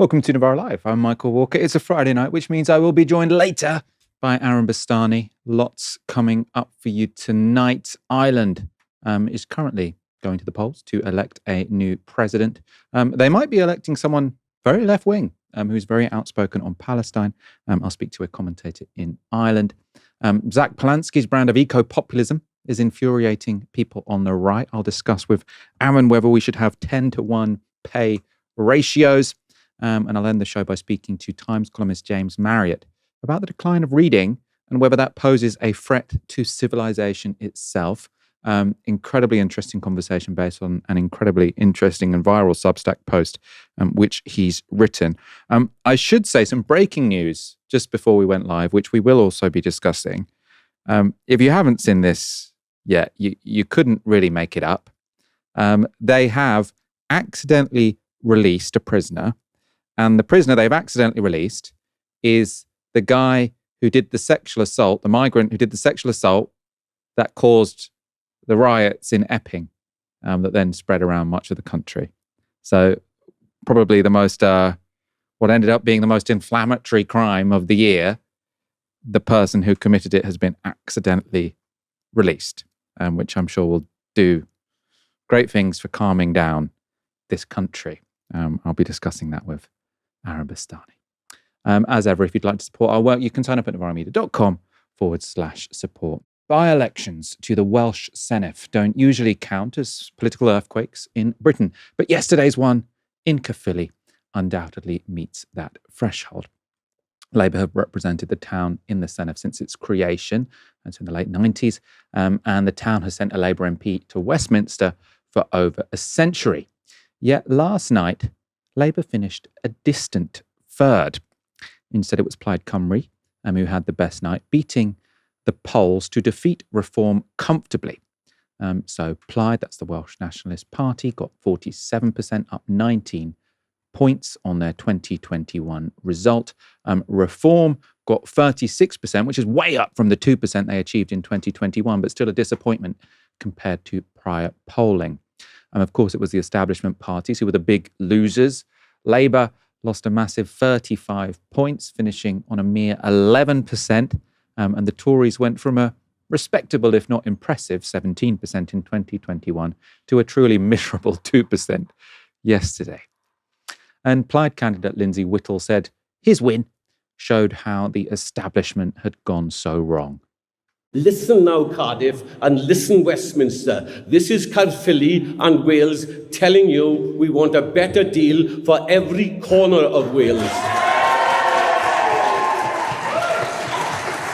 Welcome to Novara Live. I'm Michael Walker. It's a Friday night, which means I will be joined later by Bastani. Lots coming up for you tonight. Ireland is currently going to the polls to elect a new president. They might be electing someone very left-wing, who's very outspoken on Palestine. I'll speak to a commentator in Ireland. Zack Polanski's brand of eco-populism is infuriating people on the right. I'll discuss with Aaron whether we should have 10-to-1 pay ratios. And I'll end the show by speaking to Times columnist James Marriott about the decline of reading and whether that poses a threat to civilization itself. Incredibly interesting conversation based on an incredibly interesting and viral Substack post, which he's written. I should say some breaking news just before we went live, which we will also be discussing. If you haven't seen this yet, you couldn't really make it up. They have accidentally released a prisoner. And the prisoner they've accidentally released is the guy who did the sexual assault, the migrant who did the sexual assault that caused the riots in Epping that then spread around much of the country. So probably the most, what ended up being the most inflammatory crime of the year, the person who committed it has been accidentally released, which I'm sure will do great things for calming down this country. I'll be discussing that with Bastani. As ever, if you'd like to support our work, you can sign up at novaramedia.com/support. By-elections to the Welsh Senedd don't usually count as political earthquakes in Britain, but yesterday's one in Caerphilly undoubtedly meets that threshold. Labour have represented the town in the Senedd since its creation, and so in the late 90s, and the town has sent a Labour MP to Westminster for over a century. Yet last night, Labour finished a distant third. Instead, it was Plaid Cymru who had the best night, beating the polls to defeat Reform comfortably. So Plaid, that's the Welsh Nationalist Party, got 47%, up 19 points on their 2021 result. Reform got 36%, which is way up from the 2% they achieved in 2021, but still a disappointment compared to prior polling. And of course, it was the establishment parties who were the big losers. Labour lost a massive 35 points, finishing on a mere 11%. And the Tories went from a respectable, if not impressive, 17% in 2021 to a truly miserable 2% yesterday. And Plaid candidate Lindsay Whittle said his win showed how the establishment had gone so wrong. Listen now, Cardiff, and listen, Westminster. This is Caerphilly and Wales telling you we want a better deal for every corner of Wales.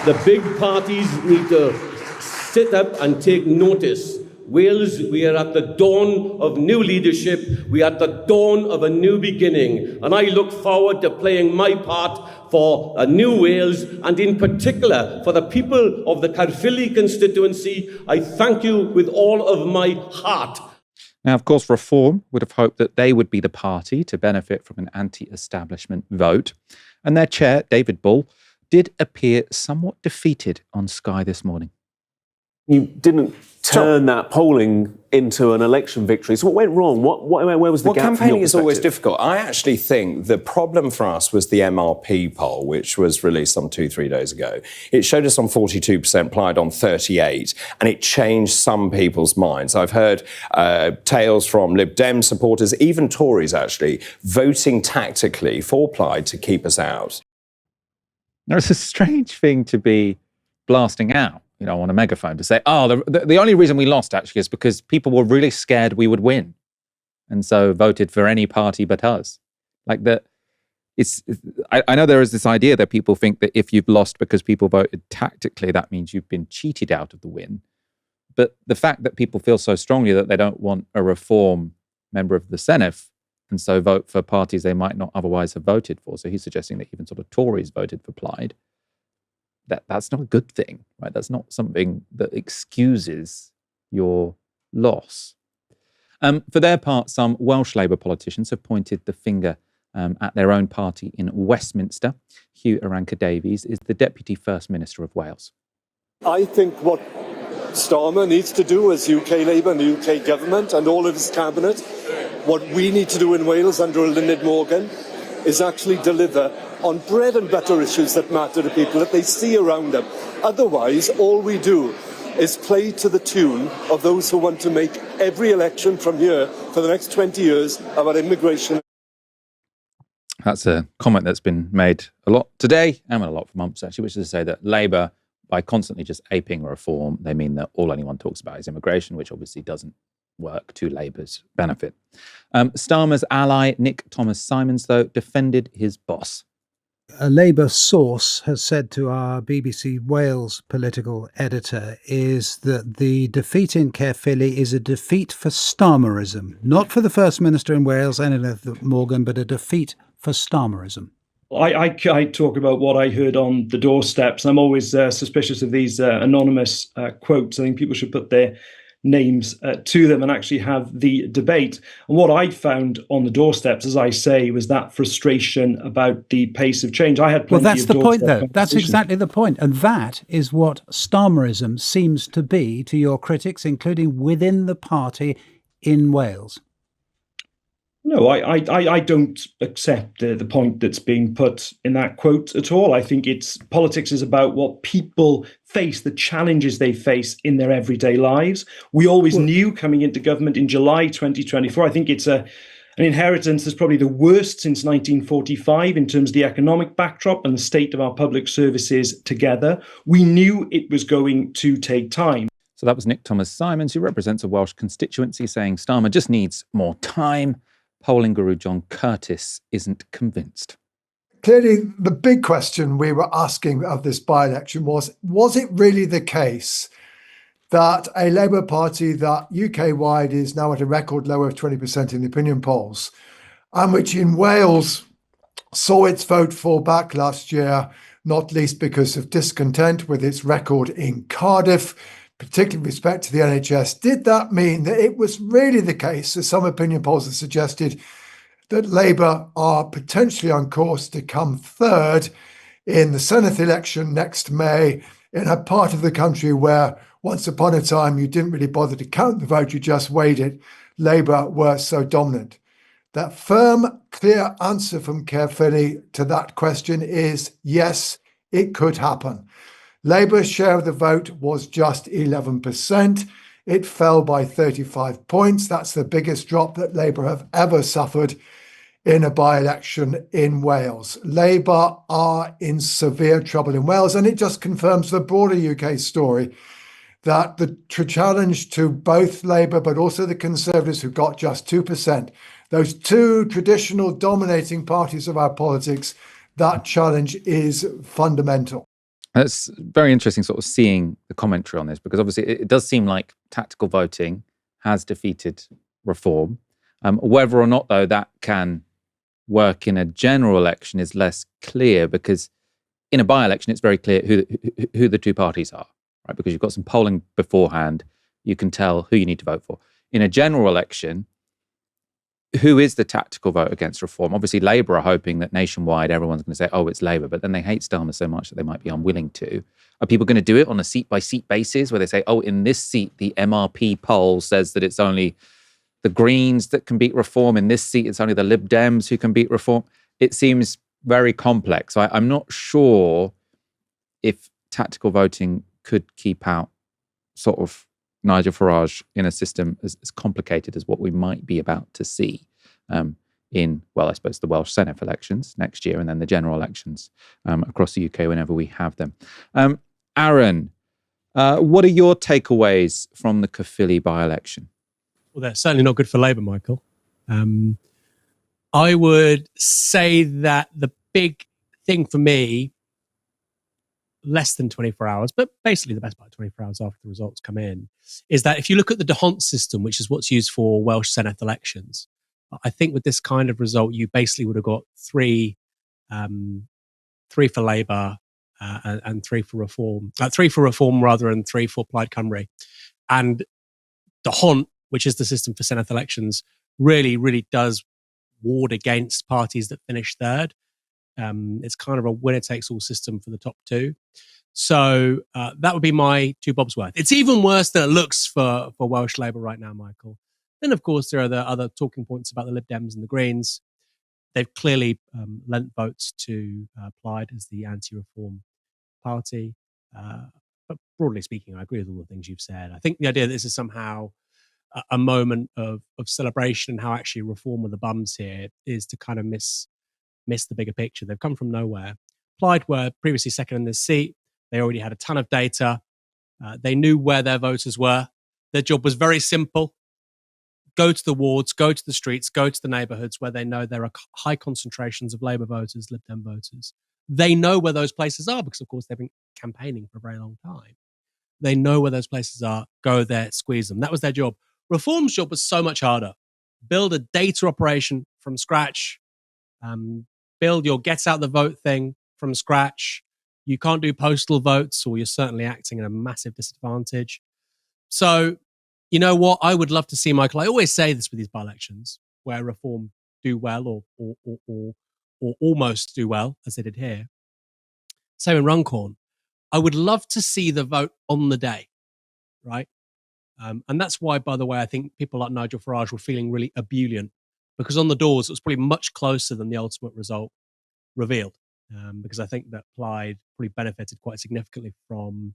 The big parties need to sit up and take notice. Wales, we are at the dawn of new leadership. We are at the dawn of a new beginning. And I look forward to playing my part for a new Wales, and in particular for the people of the Caerphilly constituency. I thank you with all of my heart. Now, of course, Reform would have hoped that they would be the party to benefit from an anti-establishment vote. And their chair, David Bull, did appear somewhat defeated on Sky this morning. You didn't turn that polling into an election victory. So what went wrong? Where was the gap? Campaigning is always difficult. I actually think the problem for us was the MRP poll, which was released some 2-3 days ago. It showed us on 42%, Plaid on 38%, and it changed some people's minds. I've heard tales from Lib Dem supporters, even Tories actually, voting tactically for Plaid to keep us out. Now, it's a strange thing to be blasting out, on a megaphone, to say, the only reason we lost actually is because people were really scared we would win, and so voted for any party but us. I know there is this idea that people think that if you've lost because people voted tactically, that means you've been cheated out of the win. But the fact that people feel so strongly that they don't want a Reform member of the Senedd, and so vote for parties they might not otherwise have voted for. So he's suggesting that even sort of Tories voted for Plaid. That's not a good thing, right? That's not something that excuses your loss. For their part, some Welsh Labour politicians have pointed the finger at their own party in Westminster. Hugh Aranka-Davies is the Deputy First Minister of Wales. I think what Starmer needs to do as UK Labour and the UK government and all of his cabinet, what we need to do in Wales under Lyned Morgan, is actually deliver on bread and butter issues that matter to people, that they see around them. Otherwise, all we do is play to the tune of those who want to make every election from here for the next 20 years about immigration. That's a comment that's been made a lot today, and a lot for months actually, which is to say that Labour, by constantly just aping reform, they mean that all anyone talks about is immigration, which obviously doesn't work to Labour's benefit. Starmer's ally, Nick Thomas-Symonds, though, defended his boss. A Labour source has said to our BBC Wales political editor is that the defeat in Caerphilly is a defeat for Starmerism, not for the First Minister in Wales, Elizabeth Morgan, but a defeat for Starmerism. I talk about what I heard on the doorsteps. I'm always suspicious of these anonymous quotes. I think people should put their names to them and actually have the debate. And what I found on the doorsteps, as I say, was that frustration about the pace of change. I had plenty Well, that's of the point, doorstep though. That's exactly the point. And that is what Starmerism seems to be to your critics, including within the party in Wales. No, I don't accept the point that's being put in that quote at all. I think politics is about what people face, the challenges they face in their everyday lives. We always knew coming into government in July 2024, I think it's an inheritance that's probably the worst since 1945 in terms of the economic backdrop and the state of our public services together. We knew it was going to take time. So that was Nick Thomas-Symonds, who represents a Welsh constituency, saying Starmer just needs more time. Polling guru John Curtis isn't convinced. Clearly, the big question we were asking of this by-election was it really the case that a Labour Party that UK-wide is now at a record low of 20% in the opinion polls, and which in Wales saw its vote fall back last year, not least because of discontent with its record in Cardiff, particularly with respect to the NHS, did that mean that it was really the case, as some opinion polls have suggested, that Labour are potentially on course to come third in the Senate election next May in a part of the country where once upon a time you didn't really bother to count the vote, you just weighed it. Labour were so dominant. That firm, clear answer from Caerphilly to that question is yes, it could happen. Labour's share of the vote was just 11%. It fell by 35 points. That's the biggest drop that Labour have ever suffered in a by-election in Wales. Labour are in severe trouble in Wales, and it just confirms the broader UK story that the challenge to both Labour but also the Conservatives, who got just 2%, those two traditional dominating parties of our politics, that challenge is fundamental. It's very interesting sort of seeing the commentary on this, because obviously it does seem like tactical voting has defeated reform. Whether or not, though, that can work in a general election is less clear, because in a by-election, it's very clear who the two parties are, right? Because you've got some polling beforehand, you can tell who you need to vote for. In a general election, who is the tactical vote against reform? Obviously, Labour are hoping that nationwide everyone's going to say, oh, it's Labour, but then they hate Starmer so much that they might be unwilling to. Are people going to do it on a seat-by-seat basis where they say, oh, in this seat, the MRP poll says that it's only the Greens that can beat reform. In this seat, it's only the Lib Dems who can beat reform. It seems very complex. I'm not sure if tactical voting could keep out sort of Nigel Farage in a system as complicated as what we might be about to see in, well, I suppose the Welsh Senate elections next year and then the general elections across the UK whenever we have them. Aaron, what are your takeaways from the Caerphilly by-election? Well, they're certainly not good for Labour, Michael. I would say that the big thing for me, less than 24 hours, but basically the best part of 24 hours after the results come in, is that if you look at the d'Hondt system, which is what's used for Welsh Senate elections, I think with this kind of result, you basically would have got three for Labour and three for Reform. Three for Reform rather, and three for Plaid Cymru. And d'Hondt, which is the system for Senate elections, really, really does ward against parties that finish third. It's kind of a winner-takes-all system for the top two. So that would be my two bobs worth. It's even worse than it looks for Welsh Labour right now, Michael. Then, of course, there are the other talking points about the Lib Dems and the Greens. They've clearly lent votes to Plaid as the anti-reform party. But broadly speaking, I agree with all the things you've said. I think the idea that this is somehow a moment of celebration and how actually reform with the bums here is to kind of miss the bigger picture. They've come from nowhere. Plaid were previously second in this seat. They already had a ton of data. They knew where their voters were. Their job was very simple. Go to the wards, go to the streets, go to the neighbourhoods where they know there are high concentrations of Labour voters, Lib Dem voters. They know where those places are because, of course, they've been campaigning for a very long time. They know where those places are. Go there, squeeze them. That was their job. Reform's job was so much harder. Build a data operation from scratch. Build your gets out the vote thing from scratch. You can't do postal votes, or you're certainly acting at a massive disadvantage. So, you know what? I would love to see, Michael. I always say this with these by-elections, where Reform do well or almost do well, as they did here. Same in Runcorn. I would love to see the vote on the day, right? And that's why, by the way, I think people like Nigel Farage were feeling really ebullient, because on the doors, it was probably much closer than the ultimate result revealed. Because I think that Plaid probably benefited quite significantly from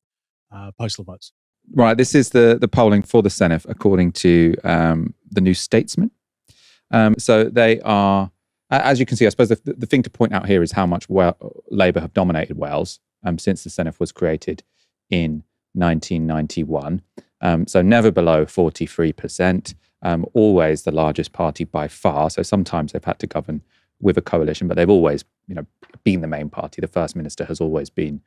postal votes. Right, this is the polling for the Senedd, according to the New Statesman. So they are, as you can see, I suppose the thing to point out here is how much Labour have dominated Wales since the Senedd was created in 1991. So never below 43%, always the largest party by far. So sometimes they've had to govern with a coalition, but they've always, been the main party. The First Minister has always been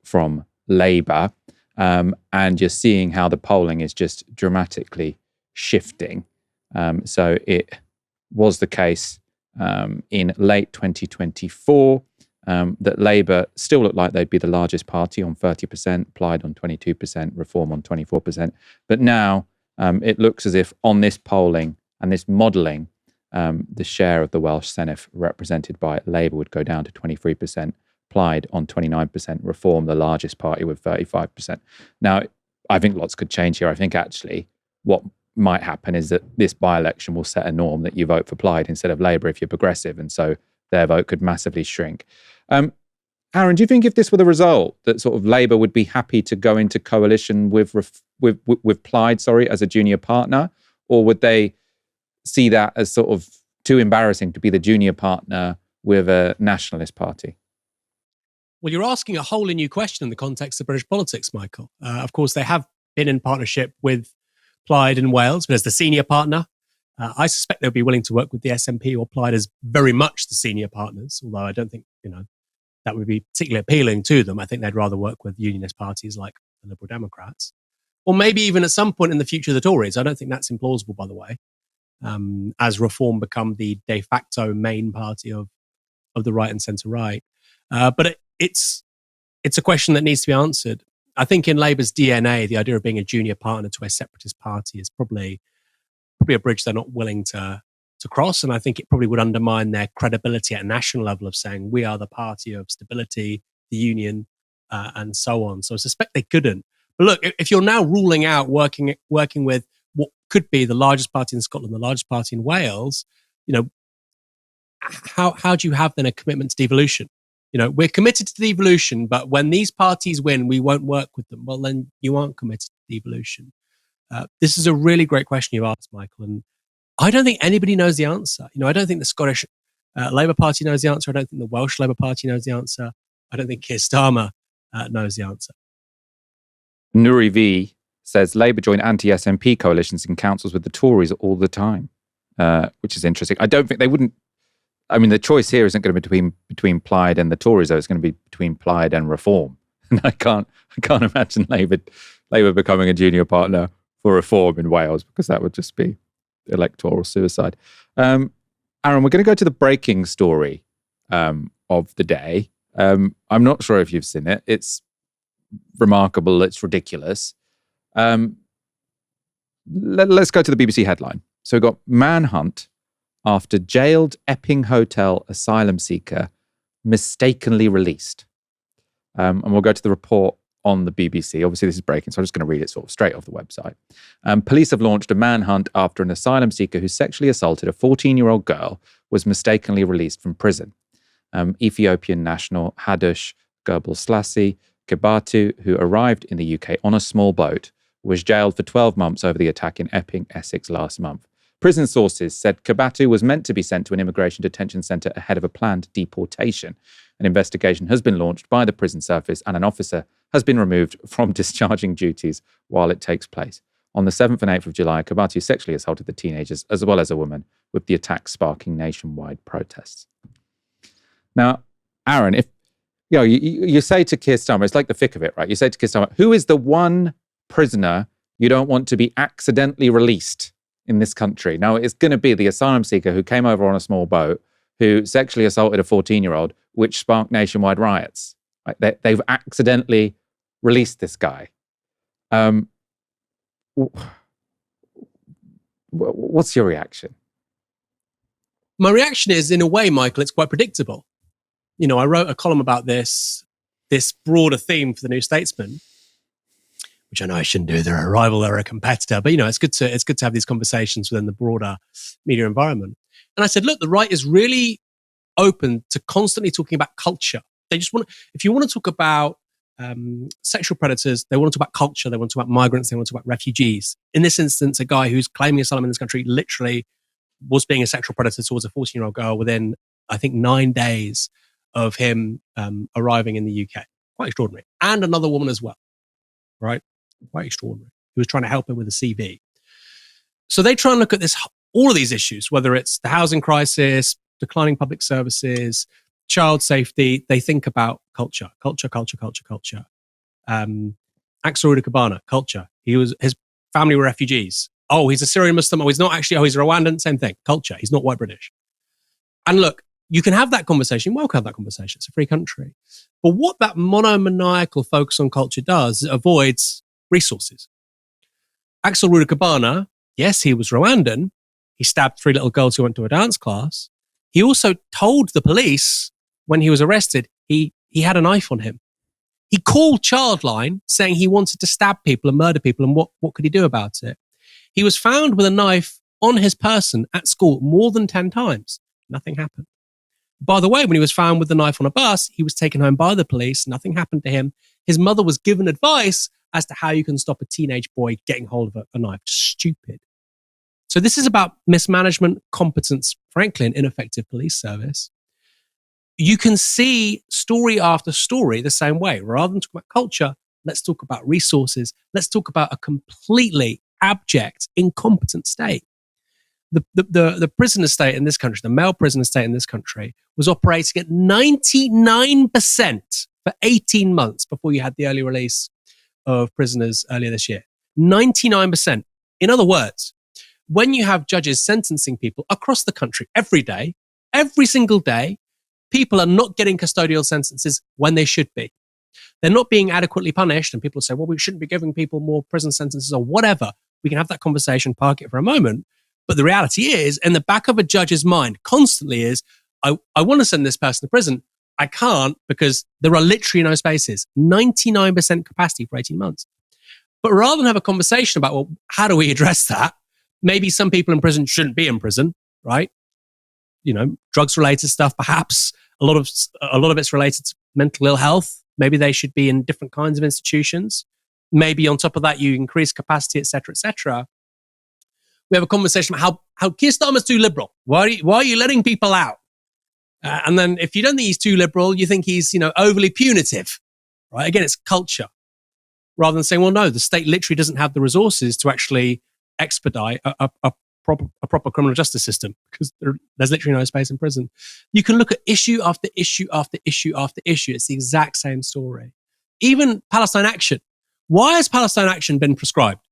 from Labour. And you're seeing how the polling is just dramatically shifting. So it was the case in late 2024 that Labour still looked like they'd be the largest party on 30%, Plaid on 22%, Reform on 24%. But now it looks as if on this polling and this modelling, the share of the Welsh Senedd represented by Labour would go down to 23%. Plaid on 29%, Reform, the largest party, with 35%. Now, I think lots could change here. I think actually what might happen is that this by-election will set a norm that you vote for Plaid instead of Labour if you're progressive, and so their vote could massively shrink. Aaron, do you think if this were the result, that sort of Labour would be happy to go into coalition with Plaid, as a junior partner, or would they see that as sort of too embarrassing to be the junior partner with a nationalist party? Well, you're asking a wholly new question in the context of British politics, Michael. Of course, they have been in partnership with Plaid in Wales, but as the senior partner, I suspect they'll be willing to work with the SNP or Plaid as very much the senior partners, although I don't think, that would be particularly appealing to them. I think they'd rather work with unionist parties like the Liberal Democrats, or maybe even at some point in the future, the Tories. I don't think that's implausible, by the way, as Reform become the de facto main party of the right and centre-right. But it's a question that needs to be answered. I think in Labour's DNA, the idea of being a junior partner to a separatist party is probably a bridge they're not willing to cross. And I think it probably would undermine their credibility at a national level of saying, we are the party of stability, the union, and so on. So I suspect they couldn't. But look, if you're now ruling out working with what could be the largest party in Scotland, the largest party in Wales, how do you have then a commitment to devolution? We're committed to devolution, but when these parties win, we won't work with them. Well, then you aren't committed to devolution. This is a really great question you've asked, Michael, and I don't think anybody knows the answer. I don't think the Scottish Labour Party knows the answer. I don't think the Welsh Labour Party knows the answer. I don't think Keir Starmer knows the answer. Nuri V says Labour join anti-SNP coalitions in councils with the Tories all the time, which is interesting. I don't think they wouldn't. I mean, the choice here isn't going to be between Plaid and the Tories, though. It's going to be between Plaid and Reform. And I can't imagine Labour becoming a junior partner for Reform in Wales, because that would just be electoral suicide. Aaron, we're going to go to the breaking story of the day. I'm not sure if you've seen it. It's remarkable. It's ridiculous. Let's go to the BBC headline. So we've got manhunt after jailed Epping Hotel asylum seeker mistakenly released. And we'll go to the report on the BBC. Obviously, this is breaking, so I'm just going to read it sort of straight off the website. Police have launched a manhunt after an asylum seeker who sexually assaulted a 14-year-old girl was mistakenly released from prison. Ethiopian national Hadush Gebrselassie Kebatu, who arrived in the UK on a small boat, was jailed for 12 months over the attack in Epping, Essex last month. Prison sources said Kebatu was meant to be sent to an immigration detention centre ahead of a planned deportation. An investigation has been launched by the prison service and an officer has been removed from discharging duties while it takes place. On the 7th and 8th of July, Kebatu sexually assaulted the teenagers as well as a woman, with the attack sparking nationwide protests. Now, Aaron, if you say to Keir Starmer, it's like the thick of it, right? You say to Keir Starmer, who is the one prisoner you don't want to be accidentally released in this country? Now, it's going to be the asylum seeker who came over on a small boat, who sexually assaulted a 14-year-old, which sparked nationwide riots. Right? They've accidentally released this guy. What's your reaction? My reaction is, in a way, Michael, it's quite predictable. You know, I wrote a column about this broader theme for the New Statesman, which I know I shouldn't do. They're a rival, they're a competitor, but you know, it's good to have these conversations within the broader media environment. And I said, look, the right is really open to constantly talking about culture. They just want, if you want to talk about sexual predators, they want to talk about culture, they want to talk about migrants, they want to talk about refugees. In this instance, a guy who's claiming asylum in this country literally was being a sexual predator towards a 14-year-old girl within, I think, 9 days of him arriving in the UK. Quite extraordinary. And another woman as well, right? Quite extraordinary. Who was trying to help him with a CV. So they try and look at all of these issues, whether it's the housing crisis, declining public services, child safety. They think about culture. Axel Rudakabana, culture. His family were refugees. Oh, he's a Syrian Muslim. Oh, he's not actually. Oh, he's a Rwandan. Same thing. Culture. He's not white British. And look, you can have that conversation. Welcome have that conversation. It's a free country. But what that monomaniacal focus on culture does, it avoids resources. Axel Rudakabana, yes, he was Rwandan. He stabbed 3 little girls who went to a dance class. He also told the police when he was arrested, he had a knife on him. He called Childline saying he wanted to stab people and murder people, and what could he do about it? He was found with a knife on his person at school more than 10 times. Nothing happened. By the way, when he was found with the knife on a bus, he was taken home by the police. Nothing happened to him. His mother was given advice as to how you can stop a teenage boy getting hold of a knife. Stupid. So this is about mismanagement, competence, frankly, an ineffective police service. You can see story after story the same way. Rather than talk about culture, let's talk about resources. Let's talk about a completely abject, incompetent state. The prison estate in this country, the male prison estate in this country, was operating at 99% for 18 months before you had the early release of prisoners earlier this year. 99%. In other words, when you have judges sentencing people across the country every day, every single day, people are not getting custodial sentences when they should be. They're not being adequately punished, and people say, well, we shouldn't be giving people more prison sentences or whatever. We can have that conversation, park it for a moment. But the reality is, in the back of a judge's mind constantly is, I want to send this person to prison. I can't because there are literally no spaces. 99% capacity for 18 months. But rather than have a conversation about, well, how do we address that? Maybe some people in prison shouldn't be in prison, right? You know, drugs-related stuff, perhaps. A lot of it's related to mental ill health. Maybe they should be in different kinds of institutions. Maybe on top of that, you increase capacity, et cetera, et cetera. We have a conversation about how Keir Starmer's too liberal. Why are you letting people out? And then if you don't think he's too liberal, you think he's, overly punitive, right? Again, it's culture. Rather than saying, well, no, the state literally doesn't have the resources to actually expedite a proper criminal justice system because there's literally no space in prison. You can look at issue after issue after issue after issue. It's the exact same story. Even Palestine Action. Why has Palestine Action been prescribed?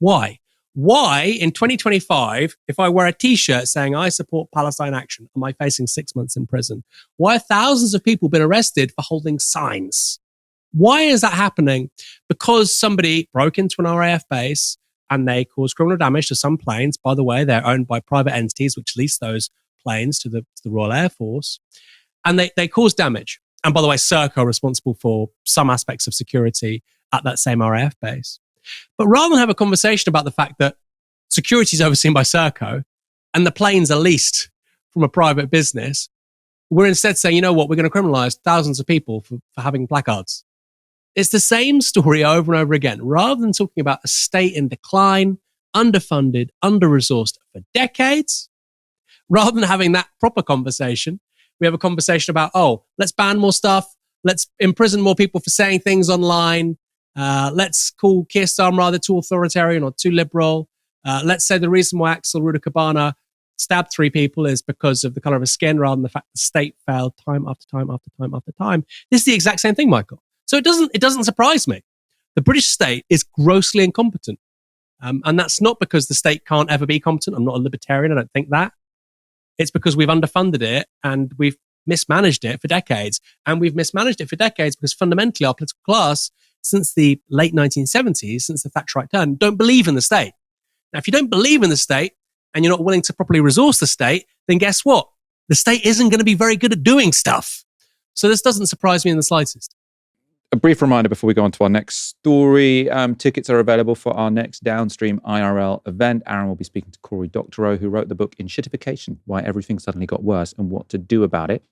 Why in 2025, if I wear a t-shirt saying I support Palestine Action, am I facing 6 months in prison? Why have thousands of people been arrested for holding signs? Why is that happening? Because somebody broke into an RAF base and they caused criminal damage to some planes. By the way, they're owned by private entities which lease those planes to the Royal Air Force. And they caused damage. And by the way, Serco responsible for some aspects of security at that same RAF base. But rather than have a conversation about the fact that security is overseen by Serco and the planes are leased from a private business, we're instead saying, you know what, we're going to criminalize thousands of people for having placards. It's the same story over and over again. Rather than talking about a state in decline, underfunded, under-resourced for decades, rather than having that proper conversation, we have a conversation about, let's ban more stuff. Let's imprison more people for saying things online. Let's call Keir Starmer either too authoritarian or too liberal. Let's say the reason why Axel Rudakabana stabbed 3 people is because of the color of his skin rather than the fact the state failed time after time after time after time. This is the exact same thing, Michael. So it doesn't surprise me. The British state is grossly incompetent. And that's not because the state can't ever be competent. I'm not a libertarian. I don't think that. It's because we've underfunded it and we've mismanaged it for decades. And we've mismanaged it for decades because fundamentally our political class, since the late 1970s, since the Thatcherite turn, don't believe in the state. Now, if you don't believe in the state and you're not willing to properly resource the state, then guess what? The state isn't going to be very good at doing stuff. So this doesn't surprise me in the slightest. A brief reminder before we go on to our next story. Tickets are available for our next Downstream IRL event. Aaron will be speaking to Cory Doctorow, who wrote the book Inshittification, Why Everything Suddenly Got Worse and What to Do About It.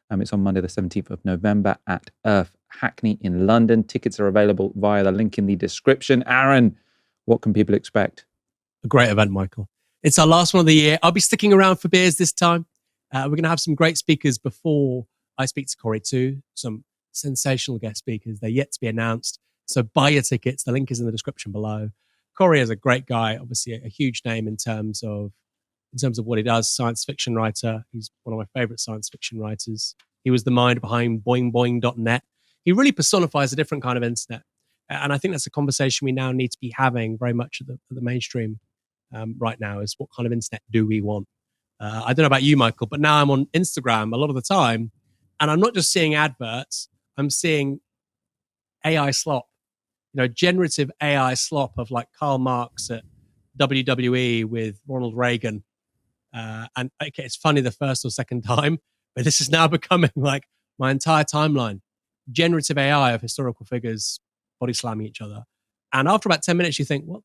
It's on Monday the 17th of November at Earth Hackney in London. Tickets are available via the link in the description. Aaron, what can people expect? A great event, Michael. It's our last one of the year. I'll be sticking around for beers this time. We're going to have some great speakers before I speak to Cory too. Some sensational guest speakers. They're yet to be announced. So buy your tickets. The link is in the description below. Cory is a great guy, obviously a huge name in terms of what he does. Science fiction writer. He's one of my favorite science fiction writers. He was the mind behind boingboing.net. He really personifies a different kind of internet. And I think that's a conversation we now need to be having very much at the mainstream right now, is what kind of internet do we want? I don't know about you, Michael, but now I'm on Instagram a lot of the time, and I'm not just seeing adverts, I'm seeing AI slop, generative AI slop of like Karl Marx at WWE with Ronald Reagan. And okay, it's funny the first or second time, but this is now becoming like my entire timeline. Generative AI of historical figures body slamming each other. And after about 10 minutes, you think, what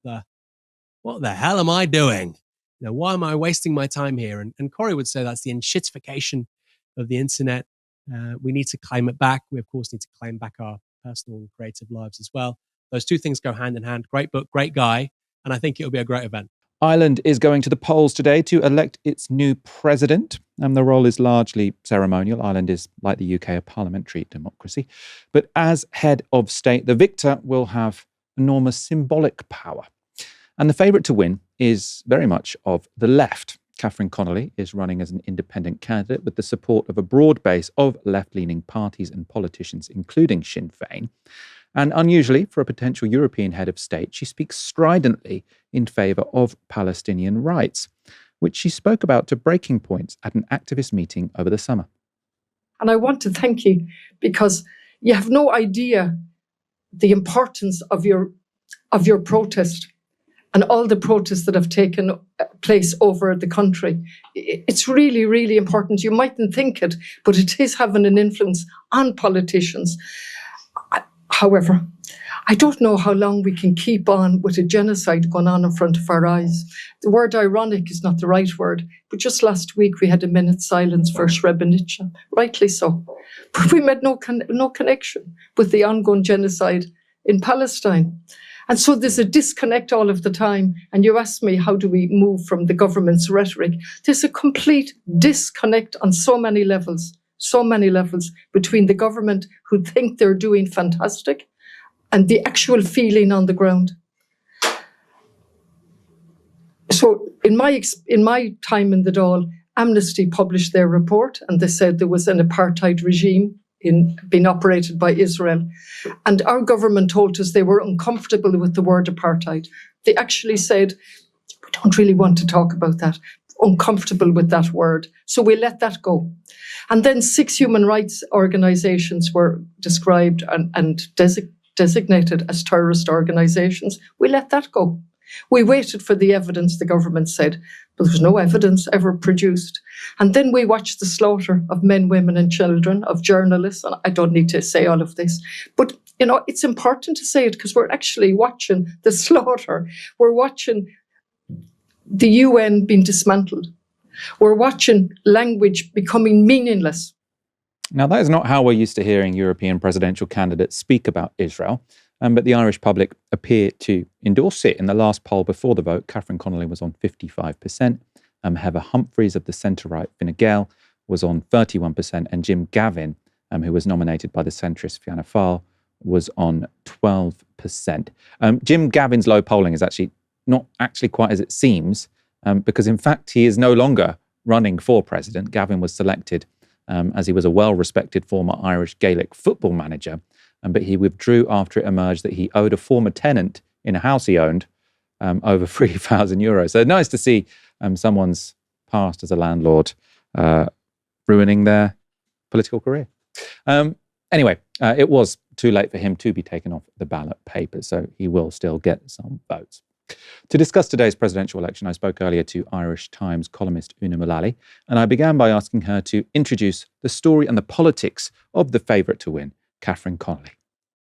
the hell am I doing? Why am I wasting my time here? And Cory would say that's the enshittification of the internet. We need to claim it back. We, of course, need to claim back our personal and creative lives as well. Those two things go hand in hand. Great book, great guy. And I think it'll be a great event. Ireland is going to the polls today to elect its new president. And the role is largely ceremonial. Ireland is, like the UK, a parliamentary democracy. But as head of state, the victor will have enormous symbolic power. And the favourite to win is very much of the left. Catherine Connolly is running as an independent candidate with the support of a broad base of left-leaning parties and politicians, including Sinn Féin. And unusually, for a potential European head of state, she speaks stridently in favour of Palestinian rights, which she spoke about to breaking points at an activist meeting over the summer. And I want to thank you, because you have no idea the importance of your protest and all the protests that have taken place over the country. It's really, really important. You mightn't think it, but it is having an influence on politicians. However, I don't know how long we can keep on with a genocide going on in front of our eyes. The word ironic is not the right word, but just last week we had a minute's silence for Srebrenica, rightly so. But we made no connection with the ongoing genocide in Palestine. And so there's a disconnect all of the time. And you ask me, how do we move from the government's rhetoric? There's a complete disconnect on so many levels between the government, who think they're doing fantastic, and the actual feeling on the ground. So in my time in the Dáil, Amnesty published their report, and they said there was an apartheid regime being operated by Israel. And our government told us they were uncomfortable with the word apartheid. They actually said, we don't really want to talk about that, uncomfortable with that word. So we let that go. And then 6 human rights organizations were described and designated as terrorist organizations. We let that go. We waited for the evidence, the government said, but there was no evidence ever produced. And then we watched the slaughter of men, women and children, of journalists. And I don't need to say all of this, but it's important to say it because we're actually watching the slaughter. We're watching the UN being dismantled. We're watching language becoming meaningless. Now, that is not how we're used to hearing European presidential candidates speak about Israel, but the Irish public appear to endorse it. In the last poll before the vote, Catherine Connolly was on 55%, Heather Humphreys of the centre-right Fine Gael was on 31%, and Jim Gavin, who was nominated by the centrist Fianna Fáil, was on 12%. Jim Gavin's low polling is actually not quite as it seems, because in fact he is no longer running for president. Gavin was selected as he was a well-respected former Irish Gaelic football manager, but he withdrew after it emerged that he owed a former tenant in a house he owned over €3,000. So nice to see someone's past as a landlord ruining their political career. Anyway, it was too late for him to be taken off the ballot paper, so he will still get some votes. To discuss today's presidential election, I spoke earlier to Irish Times columnist Una Mullally, and I began by asking her to introduce the story and the politics of the favourite to win, Catherine Connolly.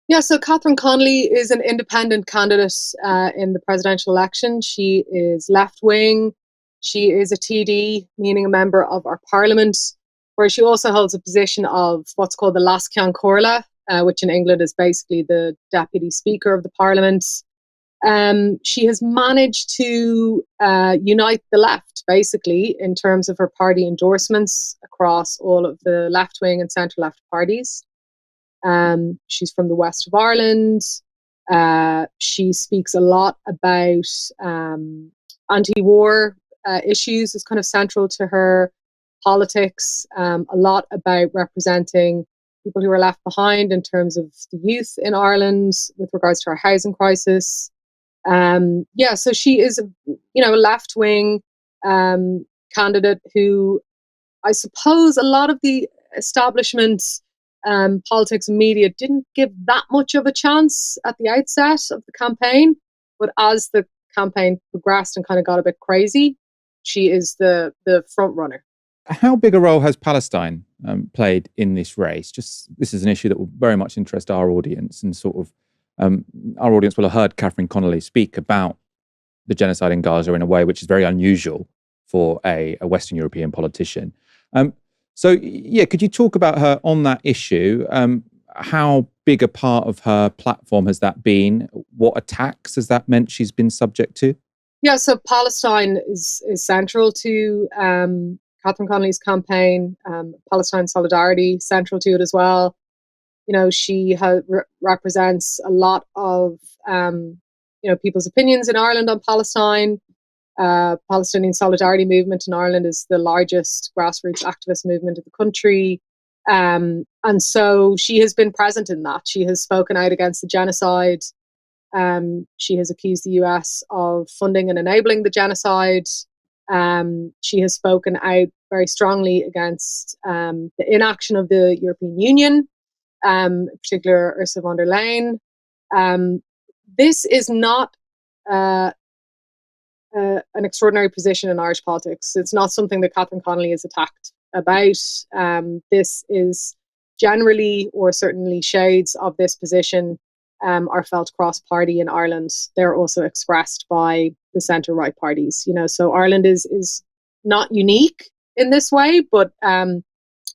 Yeah, so Catherine Connolly is an independent candidate in the presidential election. She is left-wing. She is a TD, meaning a member of our parliament, where she also holds a position of what's called the Las Ceann Comhairle, which in England is basically the deputy speaker of the parliament. She has managed to unite the left, basically, in terms of her party endorsements across all of the left-wing and centre-left parties. She's from the west of Ireland. She speaks a lot about anti-war issues as kind of central to her politics, a lot about representing people who are left behind in terms of the youth in Ireland with regards to our housing crisis. So she is a left-wing candidate who, I suppose, a lot of the establishment politics and media didn't give that much of a chance at the outset of the campaign, but as the campaign progressed and kind of got a bit crazy, she is the front runner. How big a role has Palestine played in this race? This is an issue that will very much interest our audience, and sort of our audience will have heard Catherine Connolly speak about the genocide in Gaza in a way which is very unusual for a Western European politician. Could you talk about her on that issue? How big a part of her platform has that been? What attacks has that meant she's been subject to? Yeah, so Palestine is central to Catherine Connolly's campaign. Palestine Solidarity central to it as well. She represents a lot of people's opinions in Ireland on Palestine. Palestinian Solidarity movement in Ireland is the largest grassroots activist movement in the country. And so she has been present in that. She has spoken out against the genocide. She has accused the US of funding and enabling the genocide. She has spoken out very strongly against the inaction of the European Union, in particular Ursula von der Leyen. This is not an extraordinary position in Irish politics. It's not something that Catherine Connolly is attacked about. This is generally, or certainly shades of this position, are felt cross-party in Ireland. They're also expressed by the centre-right parties. So Ireland is not unique in this way, but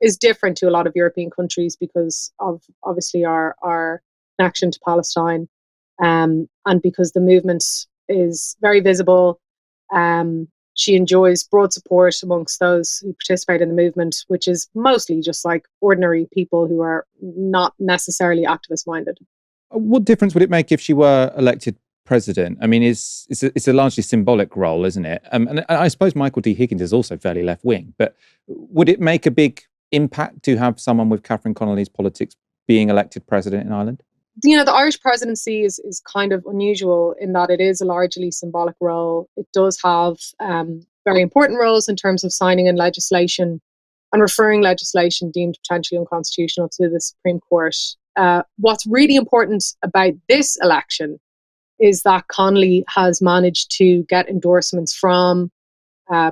is different to a lot of European countries because of obviously our connection to Palestine, and because the movement is very visible. She enjoys broad support amongst those who participate in the movement, which is mostly just like ordinary people who are not necessarily activist minded. What difference would it make if she were elected president? I mean, it's a largely symbolic role, isn't it? And I suppose Michael D. Higgins is also fairly left-wing, but would it make a big impact to have someone with Catherine Connolly's politics being elected president in Ireland? The Irish presidency is kind of unusual in that it is a largely symbolic role. It does have very important roles in terms of signing in legislation and referring legislation deemed potentially unconstitutional to the Supreme Court. What's really important about this election is that Connolly has managed to get endorsements from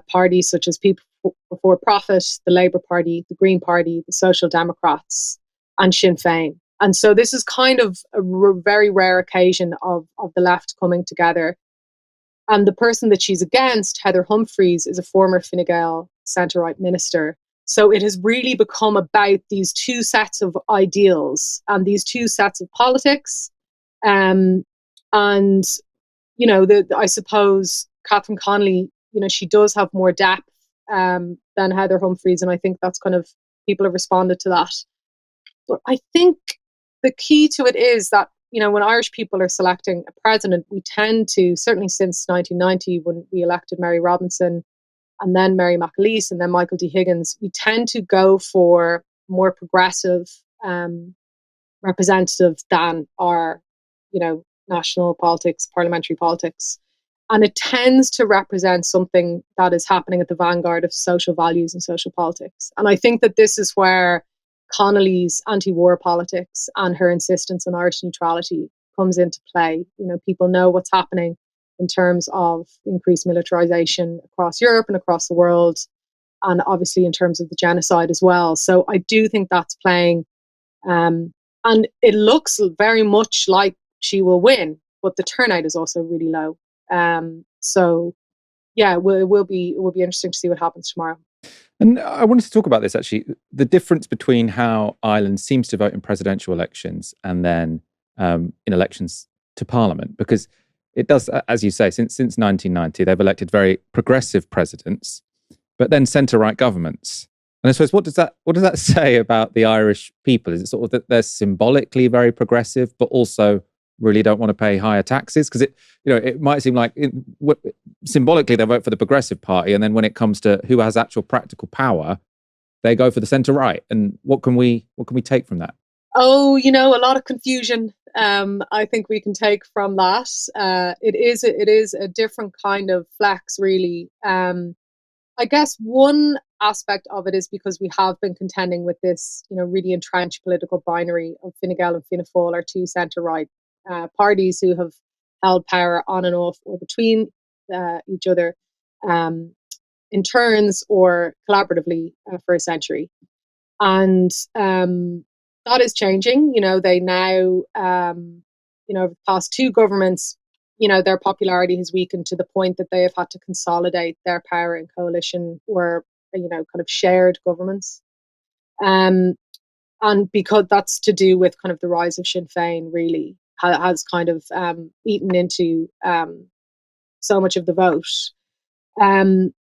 parties such as People Before Profit, the Labour Party, the Green Party, the Social Democrats, and Sinn Féin. And so this is kind of a very rare occasion of the left coming together. And the person that she's against, Heather Humphreys, is a former Fine Gael centre-right minister. So it has really become about these two sets of ideals and these two sets of politics. And, you know, I suppose Catherine Connolly, you know, she does have more depth than Heather Humphreys. And I think that's kind of, people have responded to that. But I think the key to it is that, you know, when Irish people are selecting a president, we tend to, certainly since 1990, when we elected Mary Robinson and then Mary McAleese and then Michael D. Higgins, we tend to go for more progressive representative than our, you know, national politics, parliamentary politics. And it tends to represent something that is happening at the vanguard of social values and social politics. And I think that this is where Connolly's anti-war politics and her insistence on Irish neutrality comes into play. You know, people know what's happening in terms of increased militarization across Europe and across the world, and obviously in terms of the genocide as well. So I do think that's playing, and it looks very much like she will win, but the turnout is also really low. So yeah, it will be interesting to see what happens tomorrow. And I wanted to talk about this, actually, the difference between how Ireland seems to vote in presidential elections and then in elections to Parliament, because it does, as you say, since 1990, they've elected very progressive presidents, but then centre-right governments. And I suppose, what does that say about the Irish people? Is it sort of that they're symbolically very progressive, but also really don't want to pay higher taxes? Because it might seem like symbolically they vote for the Progressive Party, and then when it comes to who has actual practical power, they go for the centre right. And what can we take from that? Oh, you know, a lot of confusion. I think we can take from that. It is a different kind of flex, really. I guess one aspect of it is because we have been contending with this, you know, really entrenched political binary of Fine Gael and Fianna Fáil, our two centre right parties who have held power on and off or between each other in turns or collaboratively for a century. And that is changing. You know, they now, you know, over the past two governments, you know, their popularity has weakened to the point that they have had to consolidate their power in coalition or, you know, kind of shared governments. And because that's to do with kind of the rise of Sinn Féin, really has kind of eaten into so much of the vote. And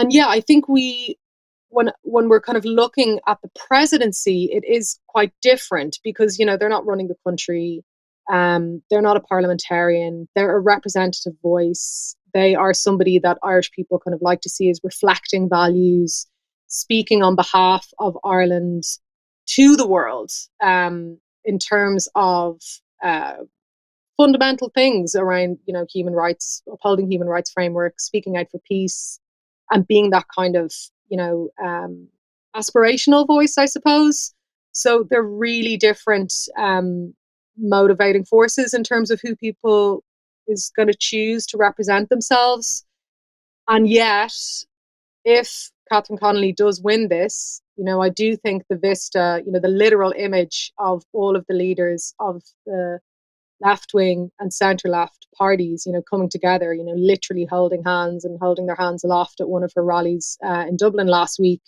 yeah, I think when we're kind of looking at the presidency, it is quite different because, you know, they're not running the country. They're not a parliamentarian. They're a representative voice. They are somebody that Irish people kind of like to see as reflecting values, speaking on behalf of Ireland to the world in terms of fundamental things around, you know, human rights, upholding human rights framework, speaking out for peace, and being that kind of, you know, aspirational voice, I suppose. So they're really different motivating forces in terms of who people is going to choose to represent themselves. And yet, if Catherine Connolly does win this, you know, I do think the vista, you know, the literal image of all of the leaders of the left-wing and centre-left parties, you know, coming together, you know, literally holding hands and holding their hands aloft at one of her rallies in Dublin last week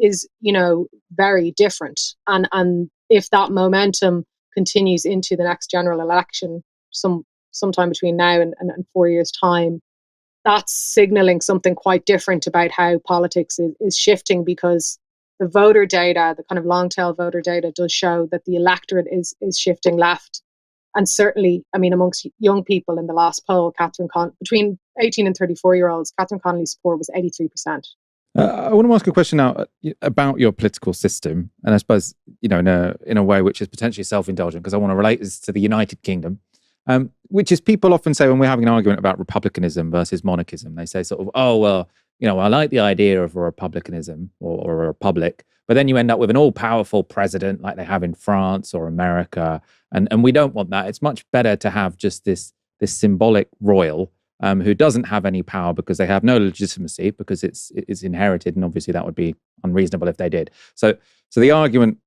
is, you know, very different. And if that momentum continues into the next general election, sometime between now and 4 years' time, that's signalling something quite different about how politics is shifting, because the voter data, the kind of long tail voter data, does show that the electorate is shifting left. And certainly, I mean, amongst young people in the last poll, between 18 and 34-year-olds, Catherine Connolly's support was 83%. I want to ask a question now about your political system, and I suppose, you know, in a way which is potentially self-indulgent, because I want to relate this to the United Kingdom, which is people often say when we're having an argument about republicanism versus monarchism, they say sort of, oh, well, you know, I like the idea of a republicanism or a republic, but then you end up with an all-powerful president like they have in France or America, and we don't want that. It's much better to have just this this symbolic royal who doesn't have any power because they have no legitimacy because it's inherited, and obviously that would be unreasonable if they did. So the argument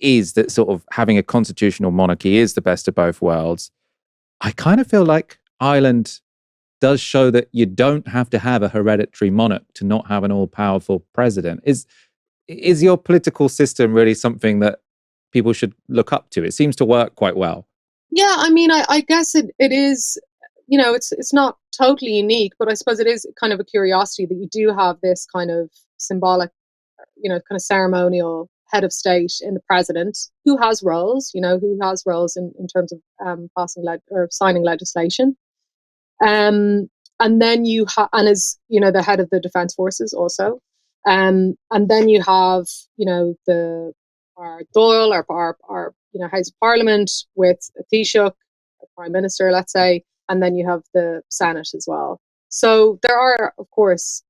is that sort of having a constitutional monarchy is the best of both worlds. I kind of feel like Ireland does show that you don't have to have a hereditary monarch to not have an all-powerful president. Is your political system really something that people should look up to? It seems to work quite well. Yeah, I mean, I guess it is, you know, it's not totally unique, but I suppose it is kind of a curiosity that you do have this kind of symbolic, you know, kind of ceremonial head of state in the president who has roles, you know, who has roles in terms of passing or signing legislation. And then you have, and is, you know, the head of the defense forces also. And then you have, you know, our Dáil, our you know, House of Parliament with a Taoiseach, a Prime Minister, let's say, and then you have the Senate as well. So there are, of course,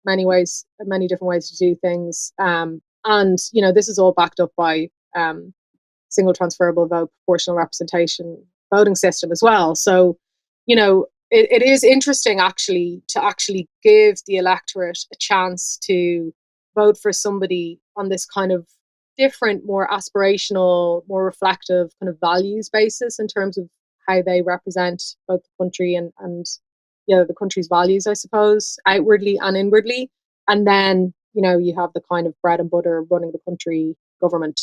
many different ways to do things. And, you know, this is all backed up by single transferable vote, proportional representation voting system as well. So, you know, it is interesting actually to actually give the electorate a chance to vote for somebody on this kind of different, more aspirational, more reflective kind of values basis in terms of how they represent both the country and you know, the country's values, I suppose, outwardly and inwardly. And then, you know, you have the kind of bread and butter running the country government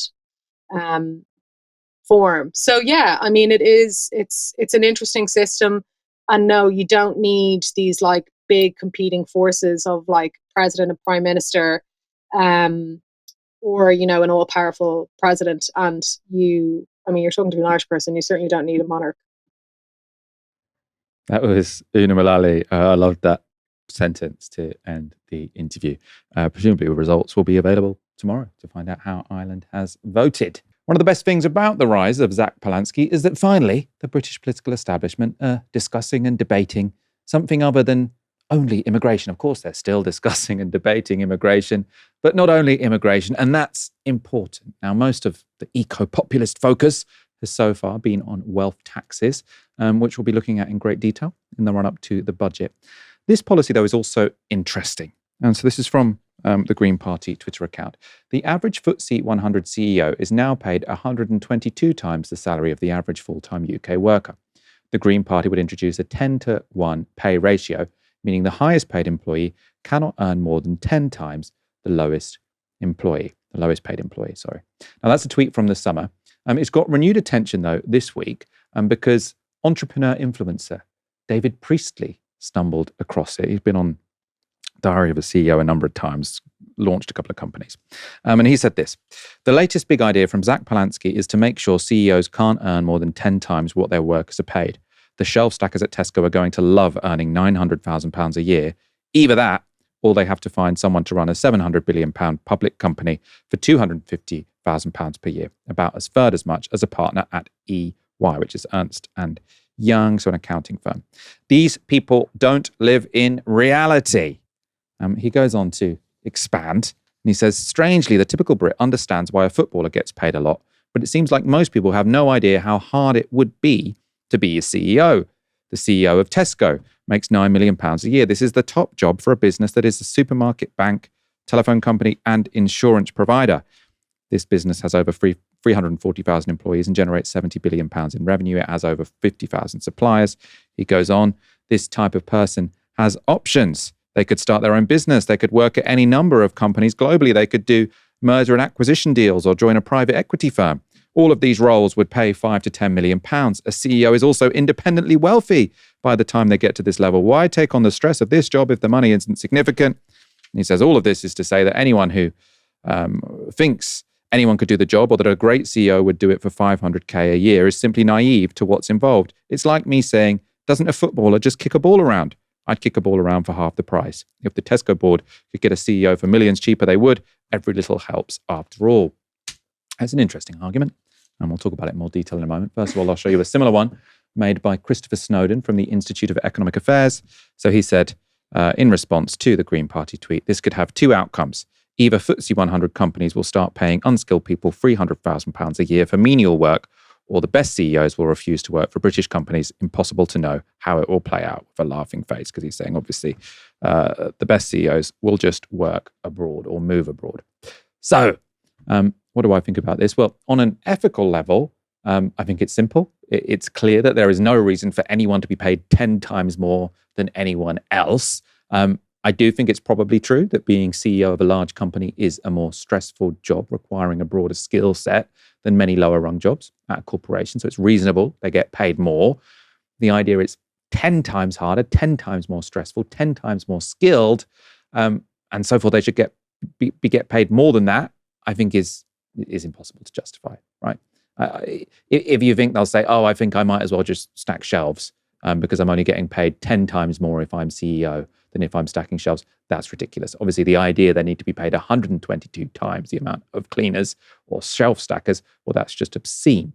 form. So yeah, I mean, it's an interesting system. And no, you don't need these like big competing forces of like president and prime minister, or, you know, an all-powerful president. And you're talking to an Irish person, you certainly don't need a monarch. That was Una Mullally. I loved that sentence to end the interview. Presumably the results will be available tomorrow to find out how Ireland has voted. One of the best things about the rise of Zack Polanski is that finally the British political establishment are discussing and debating something other than only immigration. Of course, they're still discussing and debating immigration, but not only immigration, and that's important. Now, most of the eco-populist focus has so far been on wealth taxes, which we'll be looking at in great detail in the run-up to the budget. This policy, though, is also interesting. And so this is from the Green Party Twitter account. The average FTSE 100 CEO is now paid 122 times the salary of the average full-time UK worker. The Green Party would introduce a 10-to-1 pay ratio, meaning the highest paid employee cannot earn more than 10 times the lowest paid employee. Now, that's a tweet from the summer. It's got renewed attention, though, this week because entrepreneur influencer David Priestley stumbled across it. He's been on Diary of a CEO a number of times, launched a couple of companies. And he said this: the latest big idea from Zack Polanski is to make sure CEOs can't earn more than 10 times what their workers are paid. The shelf stackers at Tesco are going to love earning £900,000 a year. Either that, or they have to find someone to run a £700 billion public company for £250,000 per year, about a third as much as a partner at EY, which is Ernst and Young, so an accounting firm. These people don't live in reality. He goes on to expand, and he says, strangely, the typical Brit understands why a footballer gets paid a lot, but it seems like most people have no idea how hard it would be to be a CEO. The CEO of Tesco makes £9 million a year. This is the top job for a business that is a supermarket, bank, telephone company, and insurance provider. This business has over 340,000 employees and generates £70 billion in revenue. It has over 50,000 suppliers. He goes on, this type of person has options. They could start their own business. They could work at any number of companies globally. They could do merger and acquisition deals or join a private equity firm. All of these roles would pay £5 to £10 million. A CEO is also independently wealthy by the time they get to this level. Why take on the stress of this job if the money isn't significant? And he says all of this is to say that anyone who thinks anyone could do the job or that a great CEO would do it for $500K a year is simply naive to what's involved. It's like me saying, doesn't a footballer just kick a ball around? I'd kick a ball around for half the price. If the Tesco board could get a CEO for millions cheaper, they would. Every little helps after all. That's an interesting argument, and we'll talk about it in more detail in a moment. First of all, I'll show you a similar one made by Christopher Snowdon from the Institute of Economic Affairs. So he said, in response to the Green Party tweet, this could have two outcomes. Either FTSE 100 companies will start paying unskilled people £300,000 a year for menial work, or the best CEOs will refuse to work for British companies. Impossible to know how it will play out, with a laughing face, because he's saying, obviously, the best CEOs will just work abroad or move abroad. So, what do I think about this? Well, on an ethical level, I think it's simple. It's clear that there is no reason for anyone to be paid 10 times more than anyone else. I do think it's probably true that being CEO of a large company is a more stressful job, requiring a broader skill set than many lower rung jobs at a corporation. So it's reasonable they get paid more. The idea is 10 times harder, 10 times more stressful, 10 times more skilled, and so forth. They should get paid more than that, I think is impossible to justify, right? If you think they'll say, oh, I think I might as well just stack shelves because I'm only getting paid 10 times more if I'm CEO than if I'm stacking shelves, that's ridiculous. Obviously, the idea they need to be paid 122 times the amount of cleaners or shelf stackers, well, that's just obscene.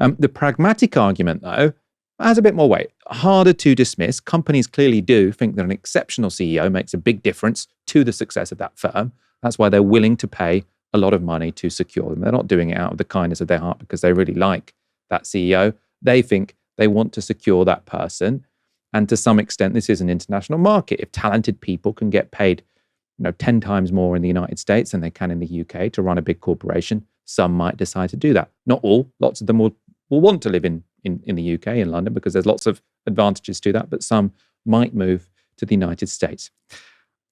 The pragmatic argument, though, has a bit more weight. Harder to dismiss. Companies clearly do think that an exceptional CEO makes a big difference to the success of that firm. That's why they're willing to pay a lot of money to secure them. They're not doing it out of the kindness of their heart because they really like that CEO. They think they want to secure that person. And to some extent, this is an international market. If talented people can get paid 10 times more in the United States than they can in the UK to run a big corporation, some might decide to do that. Not all. Lots of them will want to live in the UK, in London, because there's lots of advantages to that, but some might move to the United States.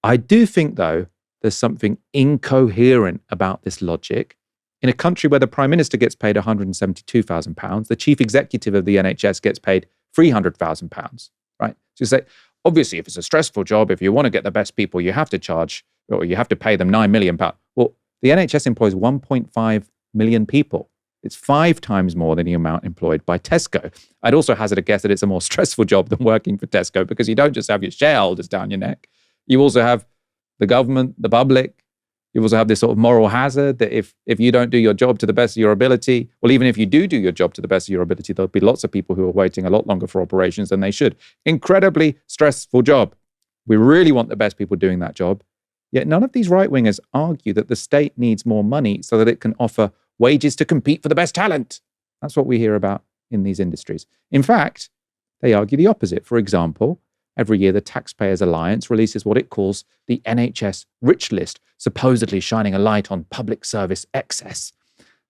I do think, though, there's something incoherent about this logic. In a country where the Prime Minister gets paid £172,000, the Chief Executive of the NHS gets paid £300,000, right? So you say, obviously, if it's a stressful job, if you want to get the best people, you have to charge, or you have to pay them £9 million. Well, the NHS employs 1.5 million people. It's 5 times more than the amount employed by Tesco. I'd also hazard a guess that it's a more stressful job than working for Tesco, because you don't just have your shareholders down your neck. You also have the government, the public. You also have this sort of moral hazard that if you don't do your job to the best of your ability, well, even if you do your job to the best of your ability, there'll be lots of people who are waiting a lot longer for operations than they should. Incredibly stressful job. We really want the best people doing that job. Yet none of these right-wingers argue that the state needs more money so that it can offer wages to compete for the best talent. That's what we hear about in these industries. In fact, they argue the opposite. For example, every year, the Taxpayers Alliance releases what it calls the NHS Rich List, supposedly shining a light on public service excess.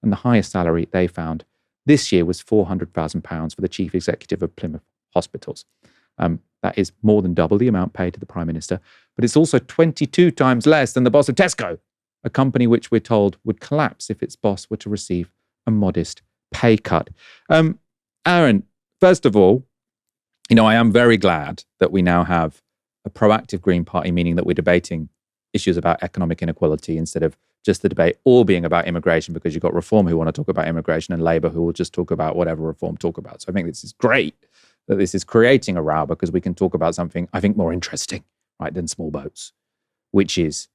And the highest salary they found this year was £400,000 for the Chief Executive of Plymouth Hospitals. That is more than double the amount paid to the Prime Minister, but it's also 22 times less than the boss of Tesco, a company which we're told would collapse if its boss were to receive a modest pay cut. Aaron, first of all, I am very glad that we now have a proactive Green Party, meaning that we're debating issues about economic inequality instead of just the debate all being about immigration, because you've got Reform who want to talk about immigration and Labour who will just talk about whatever Reform talk about. So I think this is great that this is creating a row, because we can talk about something, I think, more interesting, right, than small boats, which is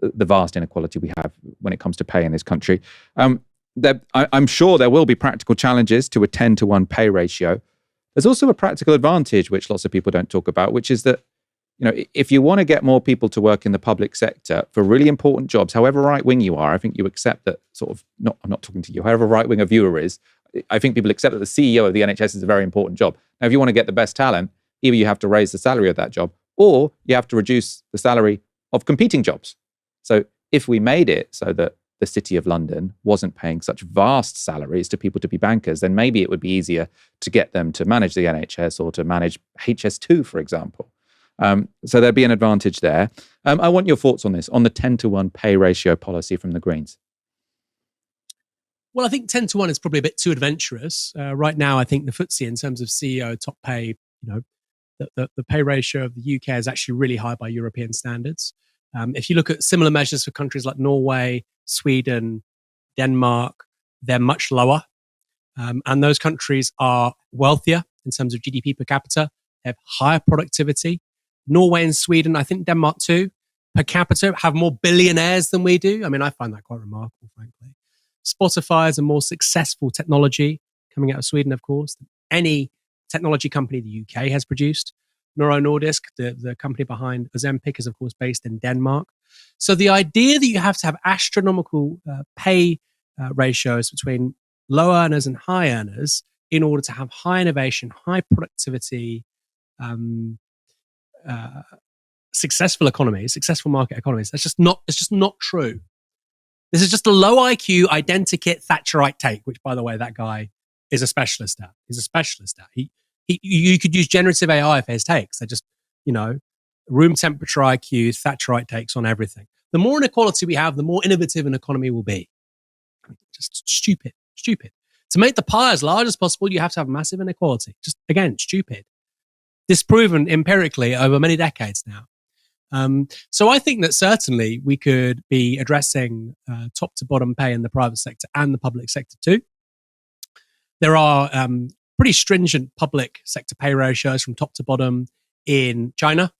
the vast inequality we have when it comes to pay in this country. I'm sure there will be practical challenges to a 10-to-1 pay ratio. There's also a practical advantage, which lots of people don't talk about, which is that, if you want to get more people to work in the public sector for really important jobs, however right-wing you are, I think you accept that I'm not talking to you, however right-wing a viewer is, I think people accept that the CEO of the NHS is a very important job. Now, if you want to get the best talent, either you have to raise the salary of that job, or you have to reduce the salary of competing jobs. So if we made it so that the City of London wasn't paying such vast salaries to people to be bankers, then maybe it would be easier to get them to manage the NHS or to manage HS2, for example. So there'd be an advantage there. I want your thoughts on this, on the 10-to-1 pay ratio policy from the Greens. Well, I think 10-to-1 is probably a bit too adventurous. Right now, I think the FTSE, in terms of CEO top pay, the pay ratio of the UK is actually really high by European standards. If you look at similar measures for countries like Norway, Sweden, Denmark, they're much lower. And those countries are wealthier in terms of GDP per capita. They have higher productivity. Norway and Sweden, I think Denmark too, per capita have more billionaires than we do. I mean, I find that quite remarkable, frankly. Spotify is a more successful technology coming out of Sweden, of course, than any technology company the UK has produced. Novo Nordisk, the company behind Ozempic, is of course based in Denmark. So the idea that you have to have astronomical pay ratios between low earners and high earners in order to have high innovation, high productivity, successful economies, successful market economies. It's just not true. This is just a low IQ, identikit Thatcherite take, which, by the way, that guy is a specialist at. He's a specialist at. You could use generative AI for his takes. They're just, room temperature IQ, Thatcherite takes on everything. The more inequality we have, the more innovative an economy will be. Just stupid. To make the pie as large as possible, you have to have massive inequality. Just, again, stupid. Disproven empirically over many decades now. So I think that certainly we could be addressing top to bottom pay in the private sector and the public sector too. There are pretty stringent public sector pay ratios from top to bottom in China.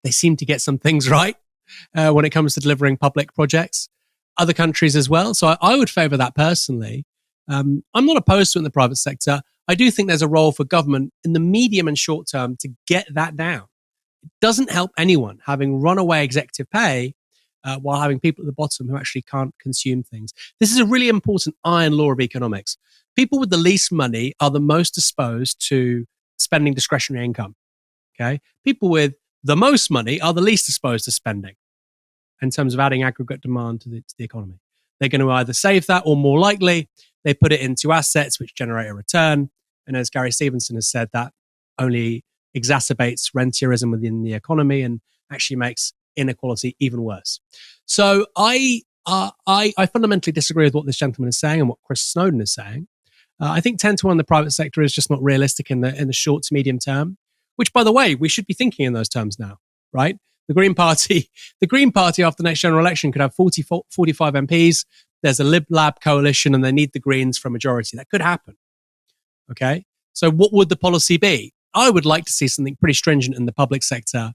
They seem to get some things right when it comes to delivering public projects. Other countries as well. So I would favour that personally. I'm not opposed to it in the private sector. I do think there's a role for government in the medium and short term to get that down. It doesn't help anyone having runaway executive pay while having people at the bottom who actually can't consume things. This is a really important iron law of economics. People with the least money are the most disposed to spending discretionary income. Okay, people with the most money are the least disposed to spending in terms of adding aggregate demand to the economy. They're going to either save that, or more likely, they put it into assets which generate a return. And as Gary Stevenson has said, that only exacerbates rentierism within the economy and actually makes inequality even worse. So I fundamentally disagree with what this gentleman is saying and what Chris Snowdon is saying. I think 10-1 the private sector is just not realistic in the short to medium term, which, by the way, we should be thinking in those terms now, right? The Green Party after the next general election could have 45 MPs. There's a Lib Lab coalition and they need the Greens for a majority. That could happen. Okay. So what would the policy be? I would like to see something pretty stringent in the public sector,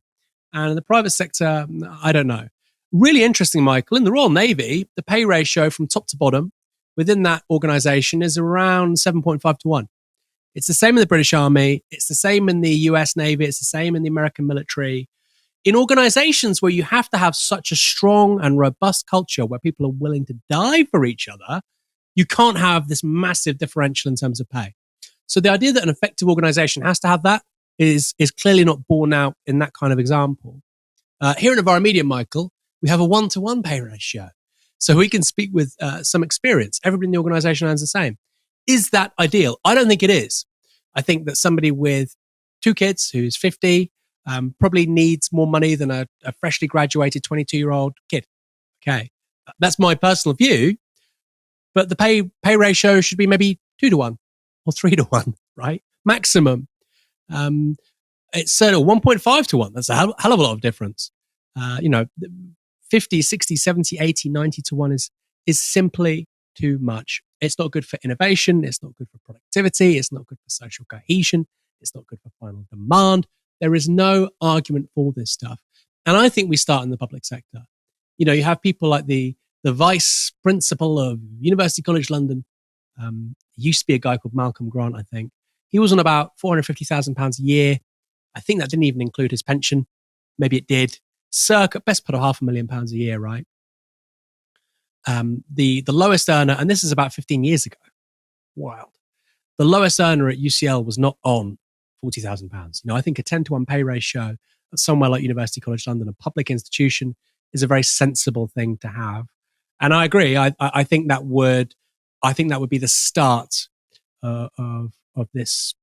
and in the private sector, I don't know. Really interesting, Michael. In the Royal Navy, the pay ratio from top to bottom within that organization is around 7.5 to 1. It's the same in the British Army. It's the same in the US Navy. It's the same in the American military. In organizations where you have to have such a strong and robust culture where people are willing to die for each other, you can't have this massive differential in terms of pay. So the idea that an effective organization has to have that is clearly not borne out in that kind of example. Here in Novara Media, Michael, we have a 1-to-1 pay ratio. So we can speak with some experience. Everybody in the organization earns the same. Is that ideal? I don't think it is. I think that somebody with 2 kids who's 50 probably needs more money than a freshly graduated 22-year-old kid. Okay. That's my personal view. But the pay ratio should be maybe 2-to-1 or 3-to-1, right? Maximum. It's certainly 1.5-to-1. That's a hell of a lot of difference. 50, 60, 70, 80, 90-to-1 is simply too much. It's not good for innovation. It's not good for productivity. It's not good for social cohesion. It's not good for final demand. There is no argument for this stuff. And I think we start in the public sector. You have people like the vice principal of University College London. Used to be a guy called Malcolm Grant, I think. He was on about £450,000 a year. I think that didn't even include his pension. Maybe it did. Circa, best put £500,000 a year, right? The lowest earner, and this is about 15 years ago. Wild. The lowest earner at UCL was not on £40,000. I think a 10-to-1 pay ratio at somewhere like University College London, a public institution, is a very sensible thing to have. And I agree. I think that would be the start of this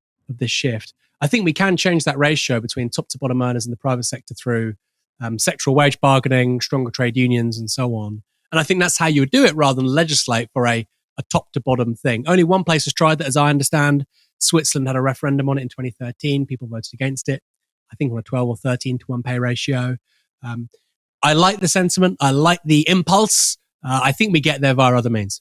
shift. I think we can change that ratio between top to bottom earners in the private sector through sectoral wage bargaining, stronger trade unions, and so on. And I think that's how you would do it rather than legislate for a top to bottom thing. Only one place has tried that, as I understand. Switzerland had a referendum on it in 2013. People voted against it. I think on a 12 or 13-to-1 pay ratio. I like the sentiment. I like the impulse. I think we get there via other means.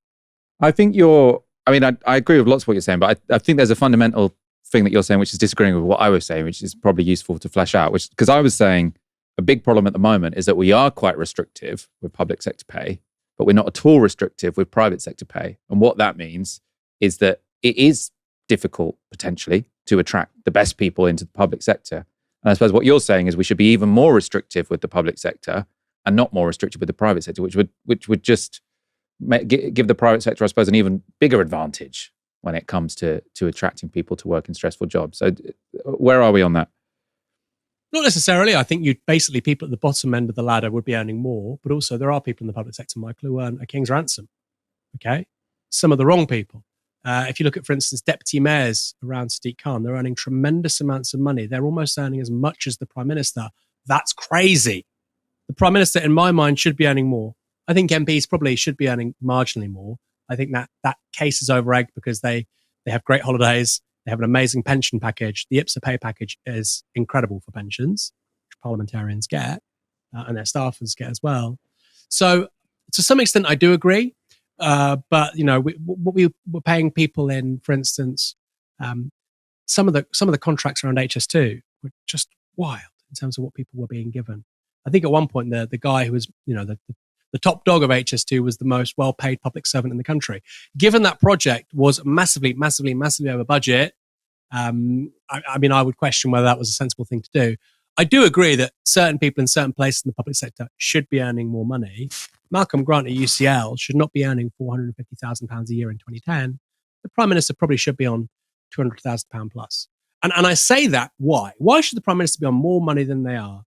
I think I agree with lots of what you're saying, but I think there's a fundamental thing that you're saying, which is disagreeing with what I was saying, which is probably useful to flesh out, because I was saying a big problem at the moment is that we are quite restrictive with public sector pay, but we're not at all restrictive with private sector pay. And what that means is that it is difficult, potentially, to attract the best people into the public sector. And I suppose what you're saying is we should be even more restrictive with the public sector and not more restrictive with the private sector, which would just give the private sector, I suppose, an even bigger advantage when it comes to attracting people to work in stressful jobs. So where are we on that? Not necessarily. I think basically people at the bottom end of the ladder would be earning more, but also there are people in the public sector, Michael, who earn a king's ransom. Okay? Some of the wrong people. If you look at, for instance, deputy mayors around Sadiq Khan, they're earning tremendous amounts of money. They're almost earning as much as the Prime Minister. That's crazy. The Prime Minister, in my mind, should be earning more. I think MPs probably should be earning marginally more. I think that case is over-egged because they have great holidays. They have an amazing pension package. The IPSA pay package is incredible for pensions, which parliamentarians get, and their staffers get as well. So to some extent, I do agree. But what we were paying people in, for instance, some of the contracts around HS2 were just wild in terms of what people were being given. I think at one point the guy who was the top dog of HS2 was the most well-paid public servant in the country. Given that project was massively over budget, I would question whether that was a sensible thing to do. I do agree that certain people in certain places in the public sector should be earning more money. Malcolm Grant at UCL should not be earning £450,000 a year in 2010. The Prime Minister probably should be on £200,000 plus. And I say that, why? Why should the Prime Minister be on more money than they are?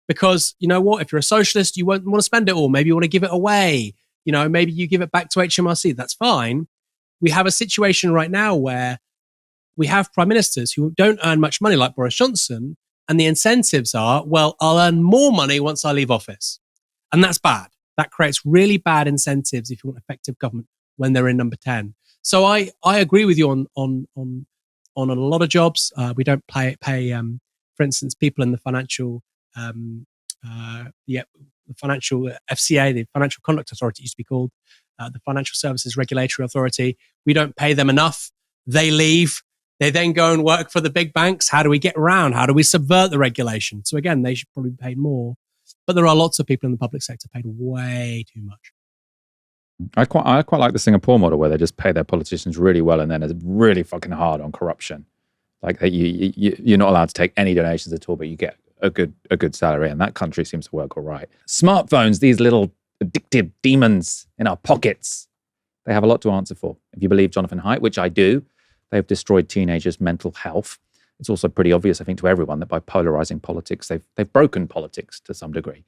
Because, you know what, if you're a socialist, you won't want to spend it all. Maybe you want to give it away. Maybe you give it back to HMRC. That's fine. We have a situation right now where we have prime ministers who don't earn much money like Boris Johnson. And the incentives are, well, I'll earn more money once I leave office. And that's bad. That creates really bad incentives if you want effective government when they're in number 10. So I agree with you on a lot of jobs. We don't pay for instance, people in the financial the financial FCA, the Financial Conduct Authority used to be called, the Financial Services Regulatory Authority. We don't pay them enough. They leave. They then go and work for the big banks. How do we get around? How do we subvert the regulation? So again, they should probably be paid more. But there are lots of people in the public sector paid way too much. I quite like the Singapore model where they just pay their politicians really well and then it's really fucking hard on corruption. Like you're not allowed to take any donations at all, but you get a good salary, and that country seems to work all right. Smartphones, these little addictive demons in our pockets, they have a lot to answer for. If you believe Jonathan Haidt, which I do, they've destroyed teenagers' mental health. It's also pretty obvious, I think, to everyone that by polarizing politics, they've broken politics to some degree.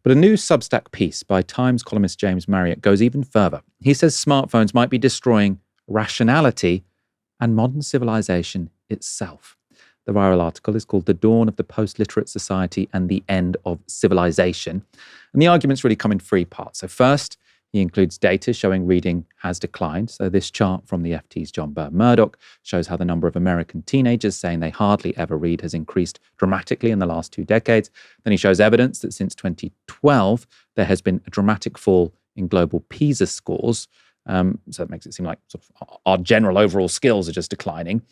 But a new Substack piece by Times columnist James Marriott goes even further. He says smartphones might be destroying rationality and modern civilization itself. The viral article is called The Dawn of the Post-Literate Society and the End of Civilization. And the arguments really come in three parts. So first, he includes data showing reading has declined. So this chart from the FT's John Murdoch shows how the number of American teenagers saying they hardly ever read has increased dramatically in the last 2 decades. Then he shows evidence that since 2012, there has been a dramatic fall in global PISA scores. So it makes it seem like sort of our general overall skills are just declining.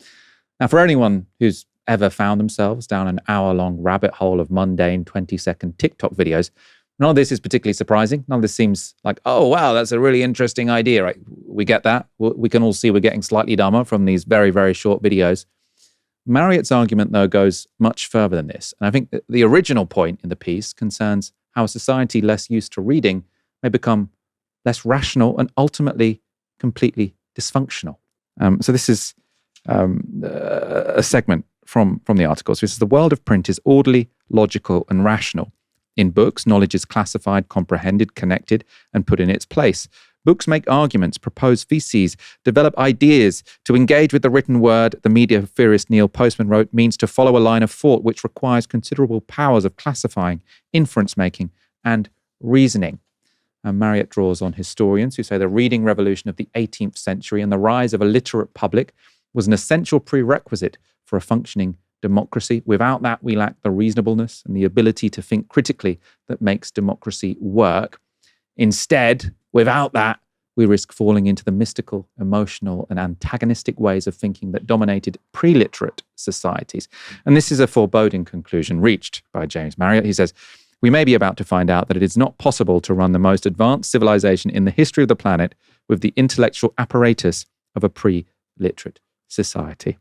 Now, for anyone who's ever found themselves down an hour-long rabbit hole of mundane 20-second TikTok videos, none of this is particularly surprising. None of this seems like, oh, wow, that's a really interesting idea. Right? We get that. We can all see we're getting slightly dumber from these very, very short videos. Marriott's argument, though, goes much further than this. And I think that the original point in the piece concerns how a society less used to reading may become less rational and ultimately completely dysfunctional. So this is a segment from the article. So this is: the world of print is orderly, logical, and rational. In books, knowledge is classified, comprehended, connected, and put in its place. Books make arguments, propose theses, develop ideas. To engage with the written word, the media theorist Neil Postman wrote, means to follow a line of thought which requires considerable powers of classifying, inference-making, and reasoning. And Marriott draws on historians who say the reading revolution of the 18th century and the rise of a literate public was an essential prerequisite for a functioning democracy. Without that, we lack the reasonableness and the ability to think critically that makes democracy work. Instead, without that, we risk falling into the mystical, emotional, and antagonistic ways of thinking that dominated pre-literate societies. And this is a foreboding conclusion reached by James Marriott. He says, we may be about to find out that it is not possible to run the most advanced civilization in the history of the planet with the intellectual apparatus of a pre-literate society.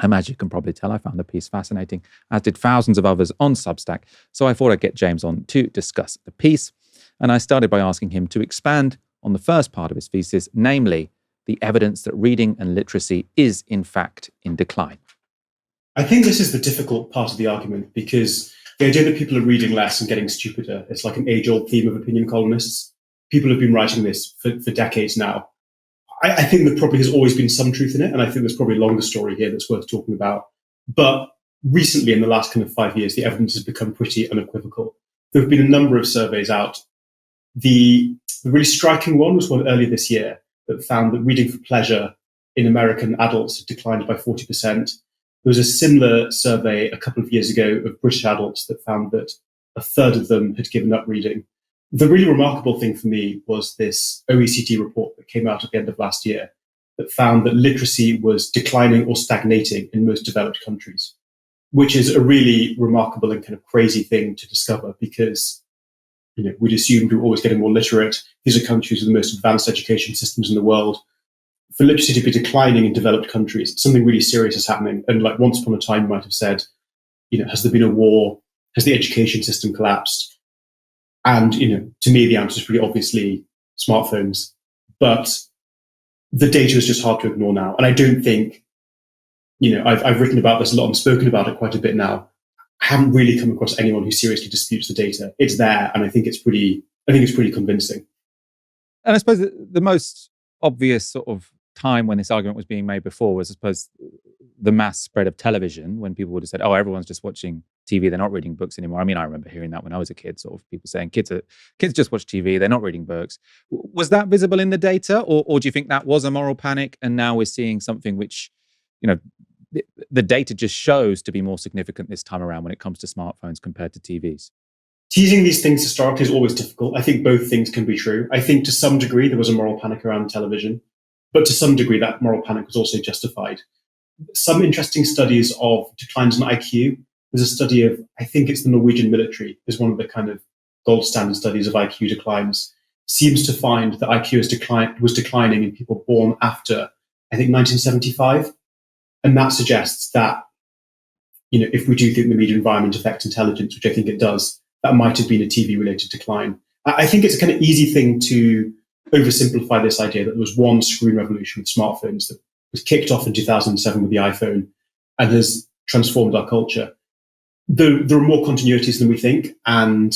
As you can probably tell, I found the piece fascinating, as did thousands of others on Substack. So I thought I'd get James on to discuss the piece. And I started by asking him to expand on the first part of his thesis, namely the evidence that reading and literacy is in fact in decline. I think this is the difficult part of the argument, because the idea that people are reading less and getting stupider, it's like an age-old theme of opinion columnists. People have been writing this for decades now. I think there probably has always been some truth in it, and I think there's probably a longer story here that's worth talking about. But recently, in the last kind of 5 years, the evidence has become pretty unequivocal. There have been a number of surveys out. The really striking one was one earlier this year that found that reading for pleasure in American adults had declined by 40%. There was a similar survey a couple of years ago of British adults that found that a third of them had given up reading. The really remarkable thing for me was this OECD report that came out at the end of last year that found that literacy was declining or stagnating in most developed countries, which is a really remarkable and kind of crazy thing to discover, because we'd assumed we were always getting more literate. These are countries with the most advanced education systems in the world. For literacy to be declining in developed countries, something really serious is happening. And like once upon a time, you might have said, has there been a war? Has the education system collapsed? And, to me, the answer is pretty obviously smartphones. But the data is just hard to ignore now. And I don't think, I've written about this a lot and spoken about it quite a bit now. I haven't really come across anyone who seriously disputes the data. It's there, and I think it's pretty convincing. And I suppose the most obvious sort of time when this argument was being made before was, I suppose, the mass spread of television, when people would have said, oh, everyone's just watching TV, they're not reading books anymore. I mean, I remember hearing that when I was a kid, sort of people saying kids just watch TV, they're not reading books. Was that visible in the data, or do you think that was a moral panic, and now we're seeing something which, the data just shows to be more significant this time around when it comes to smartphones compared to TVs? Teasing these things historically is always difficult. I think both things can be true. I think to some degree there was a moral panic around television, but to some degree that moral panic was also justified. Some interesting studies of declines in IQ. There's a study of, I think it's the Norwegian military, is one of the kind of gold standard studies of IQ declines, seems to find that IQ was declining in people born after, I think, 1975. And that suggests that, if we do think the media environment affects intelligence, which I think it does, that might have been a TV-related decline. I think it's a kind of easy thing to oversimplify this idea that there was one screen revolution with smartphones that was kicked off in 2007 with the iPhone and has transformed our culture. There are more continuities than we think, and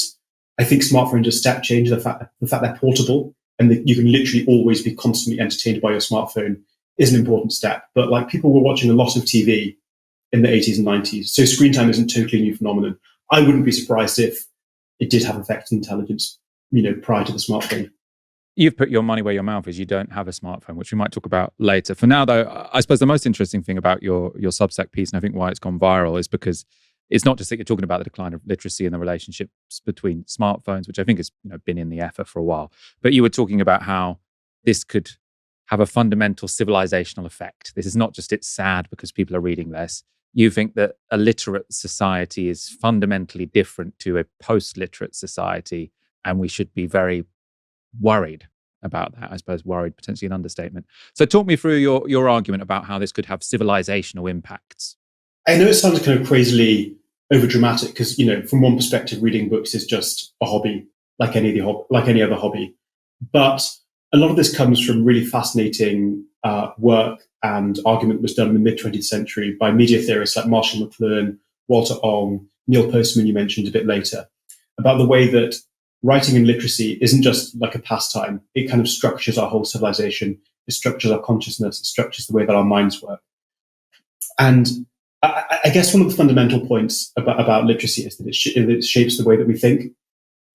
I think smartphones are step change. The fact they're portable and that you can literally always be constantly entertained by your smartphone is an important step. But like, people were watching a lot of TV in the 80s and 90s, so screen time isn't totally a new phenomenon. I wouldn't be surprised if it did have effects on intelligence, prior to the smartphone. You've put your money where your mouth is. You don't have a smartphone, which we might talk about later. For now, though, I suppose the most interesting thing about your Substack piece, and I think why it's gone viral, is because it's not just that you're talking about the decline of literacy and the relationships between smartphones, which I think has been in the effort for a while, but you were talking about how this could have a fundamental civilizational effect. This is not just it's sad because people are reading less. You think that a literate society is fundamentally different to a post-literate society, and we should be very worried about that. I suppose worried, potentially an understatement. So talk me through your argument about how this could have civilizational impacts. I know it sounds kind of crazily overdramatic because, from one perspective, reading books is just a hobby, like any other hobby. But a lot of this comes from really fascinating work and argument was done in the mid-20th century by media theorists like Marshall McLuhan, Walter Ong, Neil Postman, you mentioned a bit later, about the way that writing and literacy isn't just like a pastime. It kind of structures our whole civilization. It structures our consciousness. It structures the way that our minds work. And I guess one of the fundamental points about literacy is that it shapes the way that we think.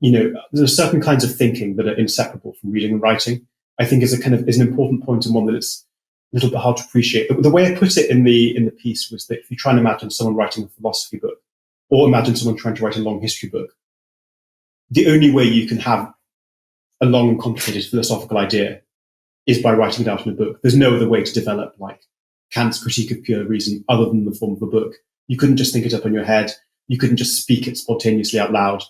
There are certain kinds of thinking that are inseparable from reading and writing. I think is an important point, and one that it's a little bit hard to appreciate. The way I put it in the piece was that if you try and imagine someone writing a philosophy book, or imagine someone trying to write a long history book, the only way you can have a long and complicated philosophical idea is by writing it out in a book. There's no other way to develop like Kant's Critique of Pure Reason other than the form of a book. You couldn't just think it up in your head. You couldn't just speak it spontaneously out loud.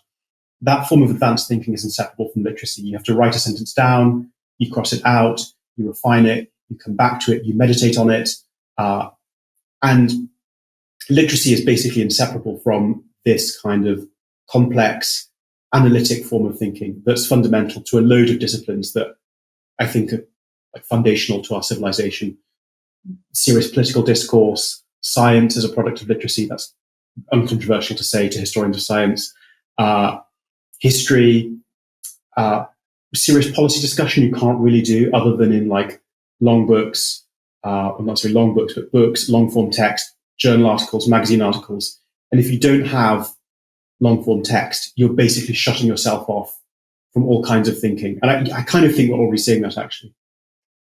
That form of advanced thinking is inseparable from literacy. You have to write a sentence down, you cross it out, you refine it, you come back to it, you meditate on it. And literacy is basically inseparable from this kind of complex, analytic form of thinking that's fundamental to a load of disciplines that I think, are like foundational to our civilization. Serious political discourse, science as a product of literacy, that's uncontroversial to say to historians of science. History, serious policy discussion you can't really do other than in like long books, well, not necessarily long books, but books, long form text, journal articles, magazine articles. And if you don't have long form text, you're basically shutting yourself off from all kinds of thinking. And I kind of think we're already seeing that actually.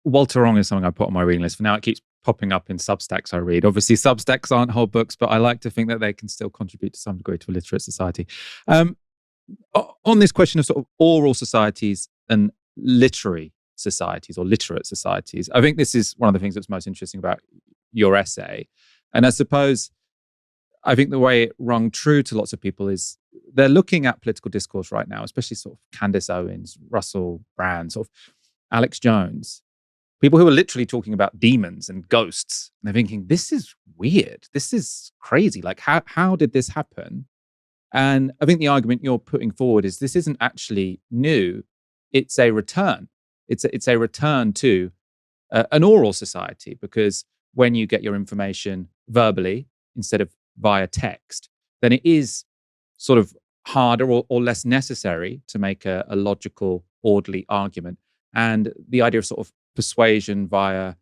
Walter is something I put on my reading list. For now, it keeps popping up in Substacks I read. Obviously, Substacks aren't whole books, but I like to think that they can still contribute to some degree to a literate society. On this question of sort of oral societies and literary societies or literate societies, I think this is one of the things that's most interesting about your essay. And I suppose, I think the way it rung true to lots of people is they're looking at political discourse right now, especially sort of Candace Owens, Russell Brand, sort of Alex Jones, people who are literally talking about demons and ghosts. And they're thinking, this is weird. This is crazy. Like, how did this happen? And I think the argument you're putting forward is this isn't actually new. It's a return. It's a return to an oral society, because when you get your information verbally instead of via text, then it is sort of harder or less necessary to make a logical, orderly argument. And the idea of sort of persuasion via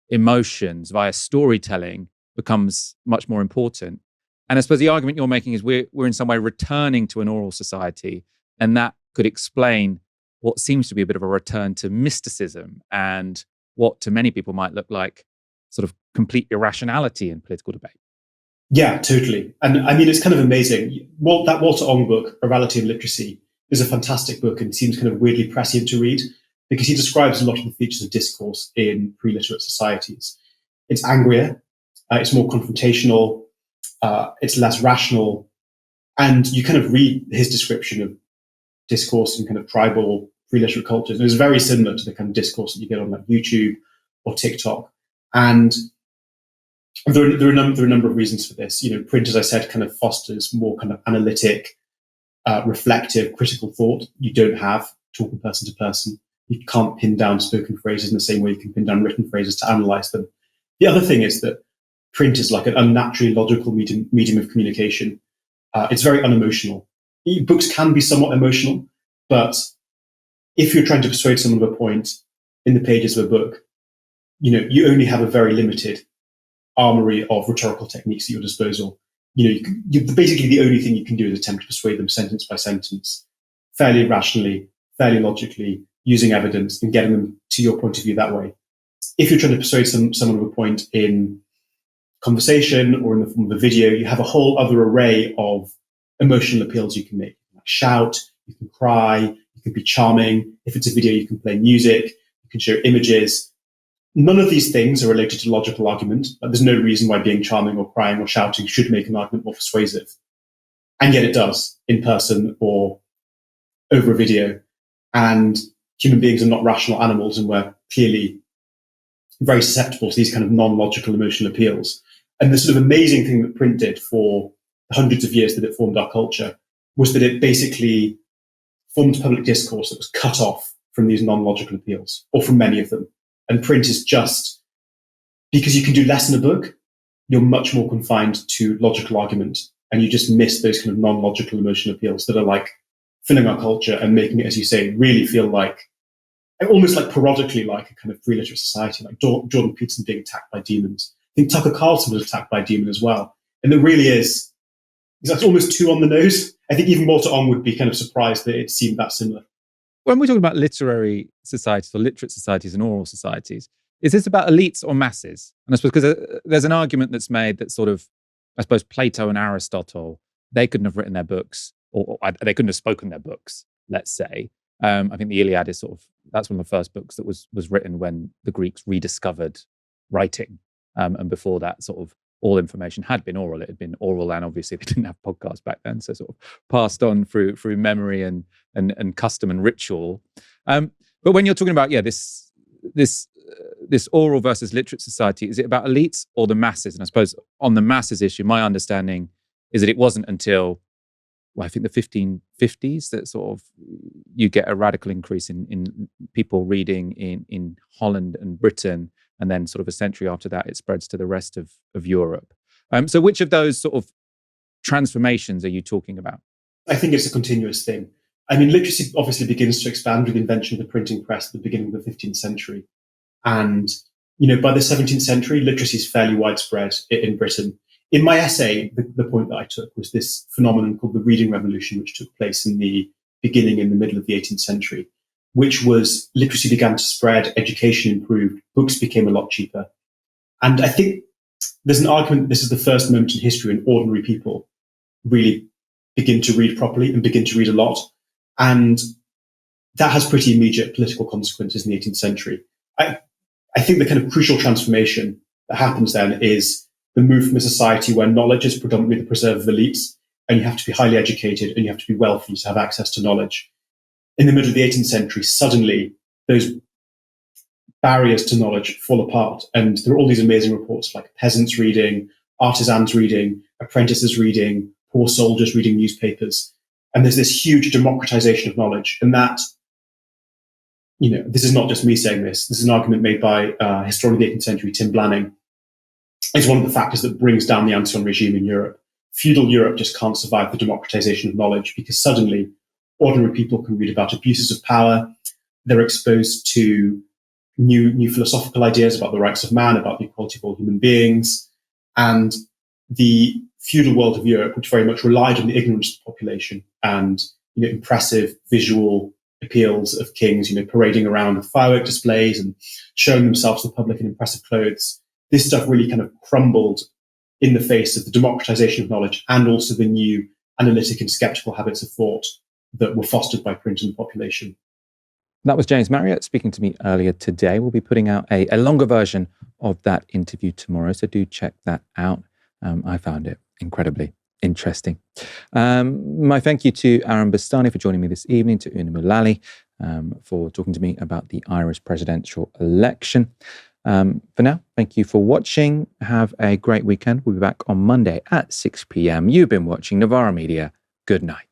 emotions, via storytelling becomes much more important. And I suppose the argument you're making is we're in some way returning to an oral society, and that could explain what seems to be a bit of a return to mysticism and what to many people might look like sort of complete irrationality in political debate. Yeah, totally. And I mean, it's kind of amazing. That Walter Ong book, Orality and Literacy, is a fantastic book and seems kind of weirdly prescient to read because he describes a lot of the features of discourse in pre-literate societies. It's angrier, it's more confrontational, it's less rational. And you kind of read his description of discourse in kind of tribal pre-literate cultures. And it's very similar to the kind of discourse that you get on like YouTube or TikTok. And there are a number of reasons for this. You know, print, as I said, kind of fosters more kind of analytic, reflective, critical thought. You don't have talking person to person. You can't pin down spoken phrases in the same way you can pin down written phrases to analyze them. The other thing is that print is like an unnaturally logical medium of communication. It's very unemotional. Books can be somewhat emotional, but if you're trying to persuade someone of a point in the pages of a book, you know, you only have a very limited armory of rhetorical techniques at your disposal. You know, basically the only thing you can do is attempt to persuade them sentence by sentence, fairly rationally, fairly logically, using evidence and getting them to your point of view that way. If you're trying to persuade someone of a point in conversation or in the form of a video, you have a whole other array of emotional appeals you can make. You can shout, you can cry, you can be charming. If it's a video, you can play music, you can show images. None of these things are related to logical argument. There's no reason why being charming or crying or shouting should make an argument more persuasive. And yet it does, in person or over a video. And human beings are not rational animals, and we're clearly very susceptible to these kind of non-logical emotional appeals. And the sort of amazing thing that print did for the hundreds of years that it formed our culture was that it basically formed public discourse that was cut off from these non-logical appeals, or from many of them. And print is just, because you can do less in a book, you're much more confined to logical argument, and you just miss those kind of non-logical emotional appeals that are like filling our culture and making it, as you say, really feel like, almost like parodically like a kind of pre-literate society, like Jordan Peterson being attacked by demons. I think Tucker Carlson was attacked by a demon as well. And there really is, it's almost too on the nose. I think even Walter Ong would be kind of surprised that it seemed that similar. When we're talking about literary societies or literate societies and oral societies, is this about elites or masses? And I suppose because there's an argument that's made that sort of, I suppose Plato and Aristotle, they couldn't have written their books, or they couldn't have spoken their books, let's say. I think the Iliad is sort of, that's one of the first books that was written when the Greeks rediscovered writing. And before that, sort of all information had been oral. It had been oral, and obviously they didn't have podcasts back then, so sort of passed on through memory and custom and ritual. But when you're talking about this oral versus literate society, is it about elites or the masses? And I suppose on the masses issue, my understanding is that it wasn't until I think the 1550s, that sort of you get a radical increase in people reading in Holland and Britain, and then sort of a century after that, it spreads to the rest of Europe. So which of those sort of transformations are you talking about? I think it's a continuous thing. I mean, literacy obviously begins to expand with the invention of the printing press at the beginning of the 15th century. And, by the 17th century, literacy is fairly widespread in Britain. In my essay, the point that I took was this phenomenon called the reading revolution, which took place in the middle of the 18th century, which was literacy began to spread, education improved, books became a lot cheaper. And I think there's an argument this is the first moment in history when ordinary people really begin to read properly and begin to read a lot. And that has pretty immediate political consequences in the 18th century. I think the kind of crucial transformation that happens then is the move from a society where knowledge is predominantly the preserve of elites, and you have to be highly educated and you have to be wealthy to have access to knowledge. In the middle of the 18th century, suddenly those barriers to knowledge fall apart. And there are all these amazing reports like peasants reading, artisans reading, apprentices reading, poor soldiers reading newspapers. And there's this huge democratization of knowledge. And that, this is not just me saying this. This is an argument made by historian of the 18th century, Tim Blanning. It's one of the factors that brings down the Ancien regime in Europe. Feudal Europe just can't survive the democratization of knowledge because suddenly ordinary people can read about abuses of power. They're exposed to new philosophical ideas about the rights of man, about the equality of all human beings. And the feudal world of Europe, which very much relied on the ignorance of the population and impressive visual appeals of kings, parading around with firework displays and showing themselves to the public in impressive clothes. This stuff really kind of crumbled in the face of the democratization of knowledge and also the new analytic and skeptical habits of thought that were fostered by print and population. That was James Marriott speaking to me earlier today. We'll be putting out a longer version of that interview tomorrow, so do check that out. I found it incredibly interesting. My thank you to Aaron Bastani for joining me this evening, to Una Mullally for talking to me about the Irish presidential election. For now, thank you for watching. Have a great weekend. We'll be back on Monday at 6 p.m. You've been watching Novara Media. Good night.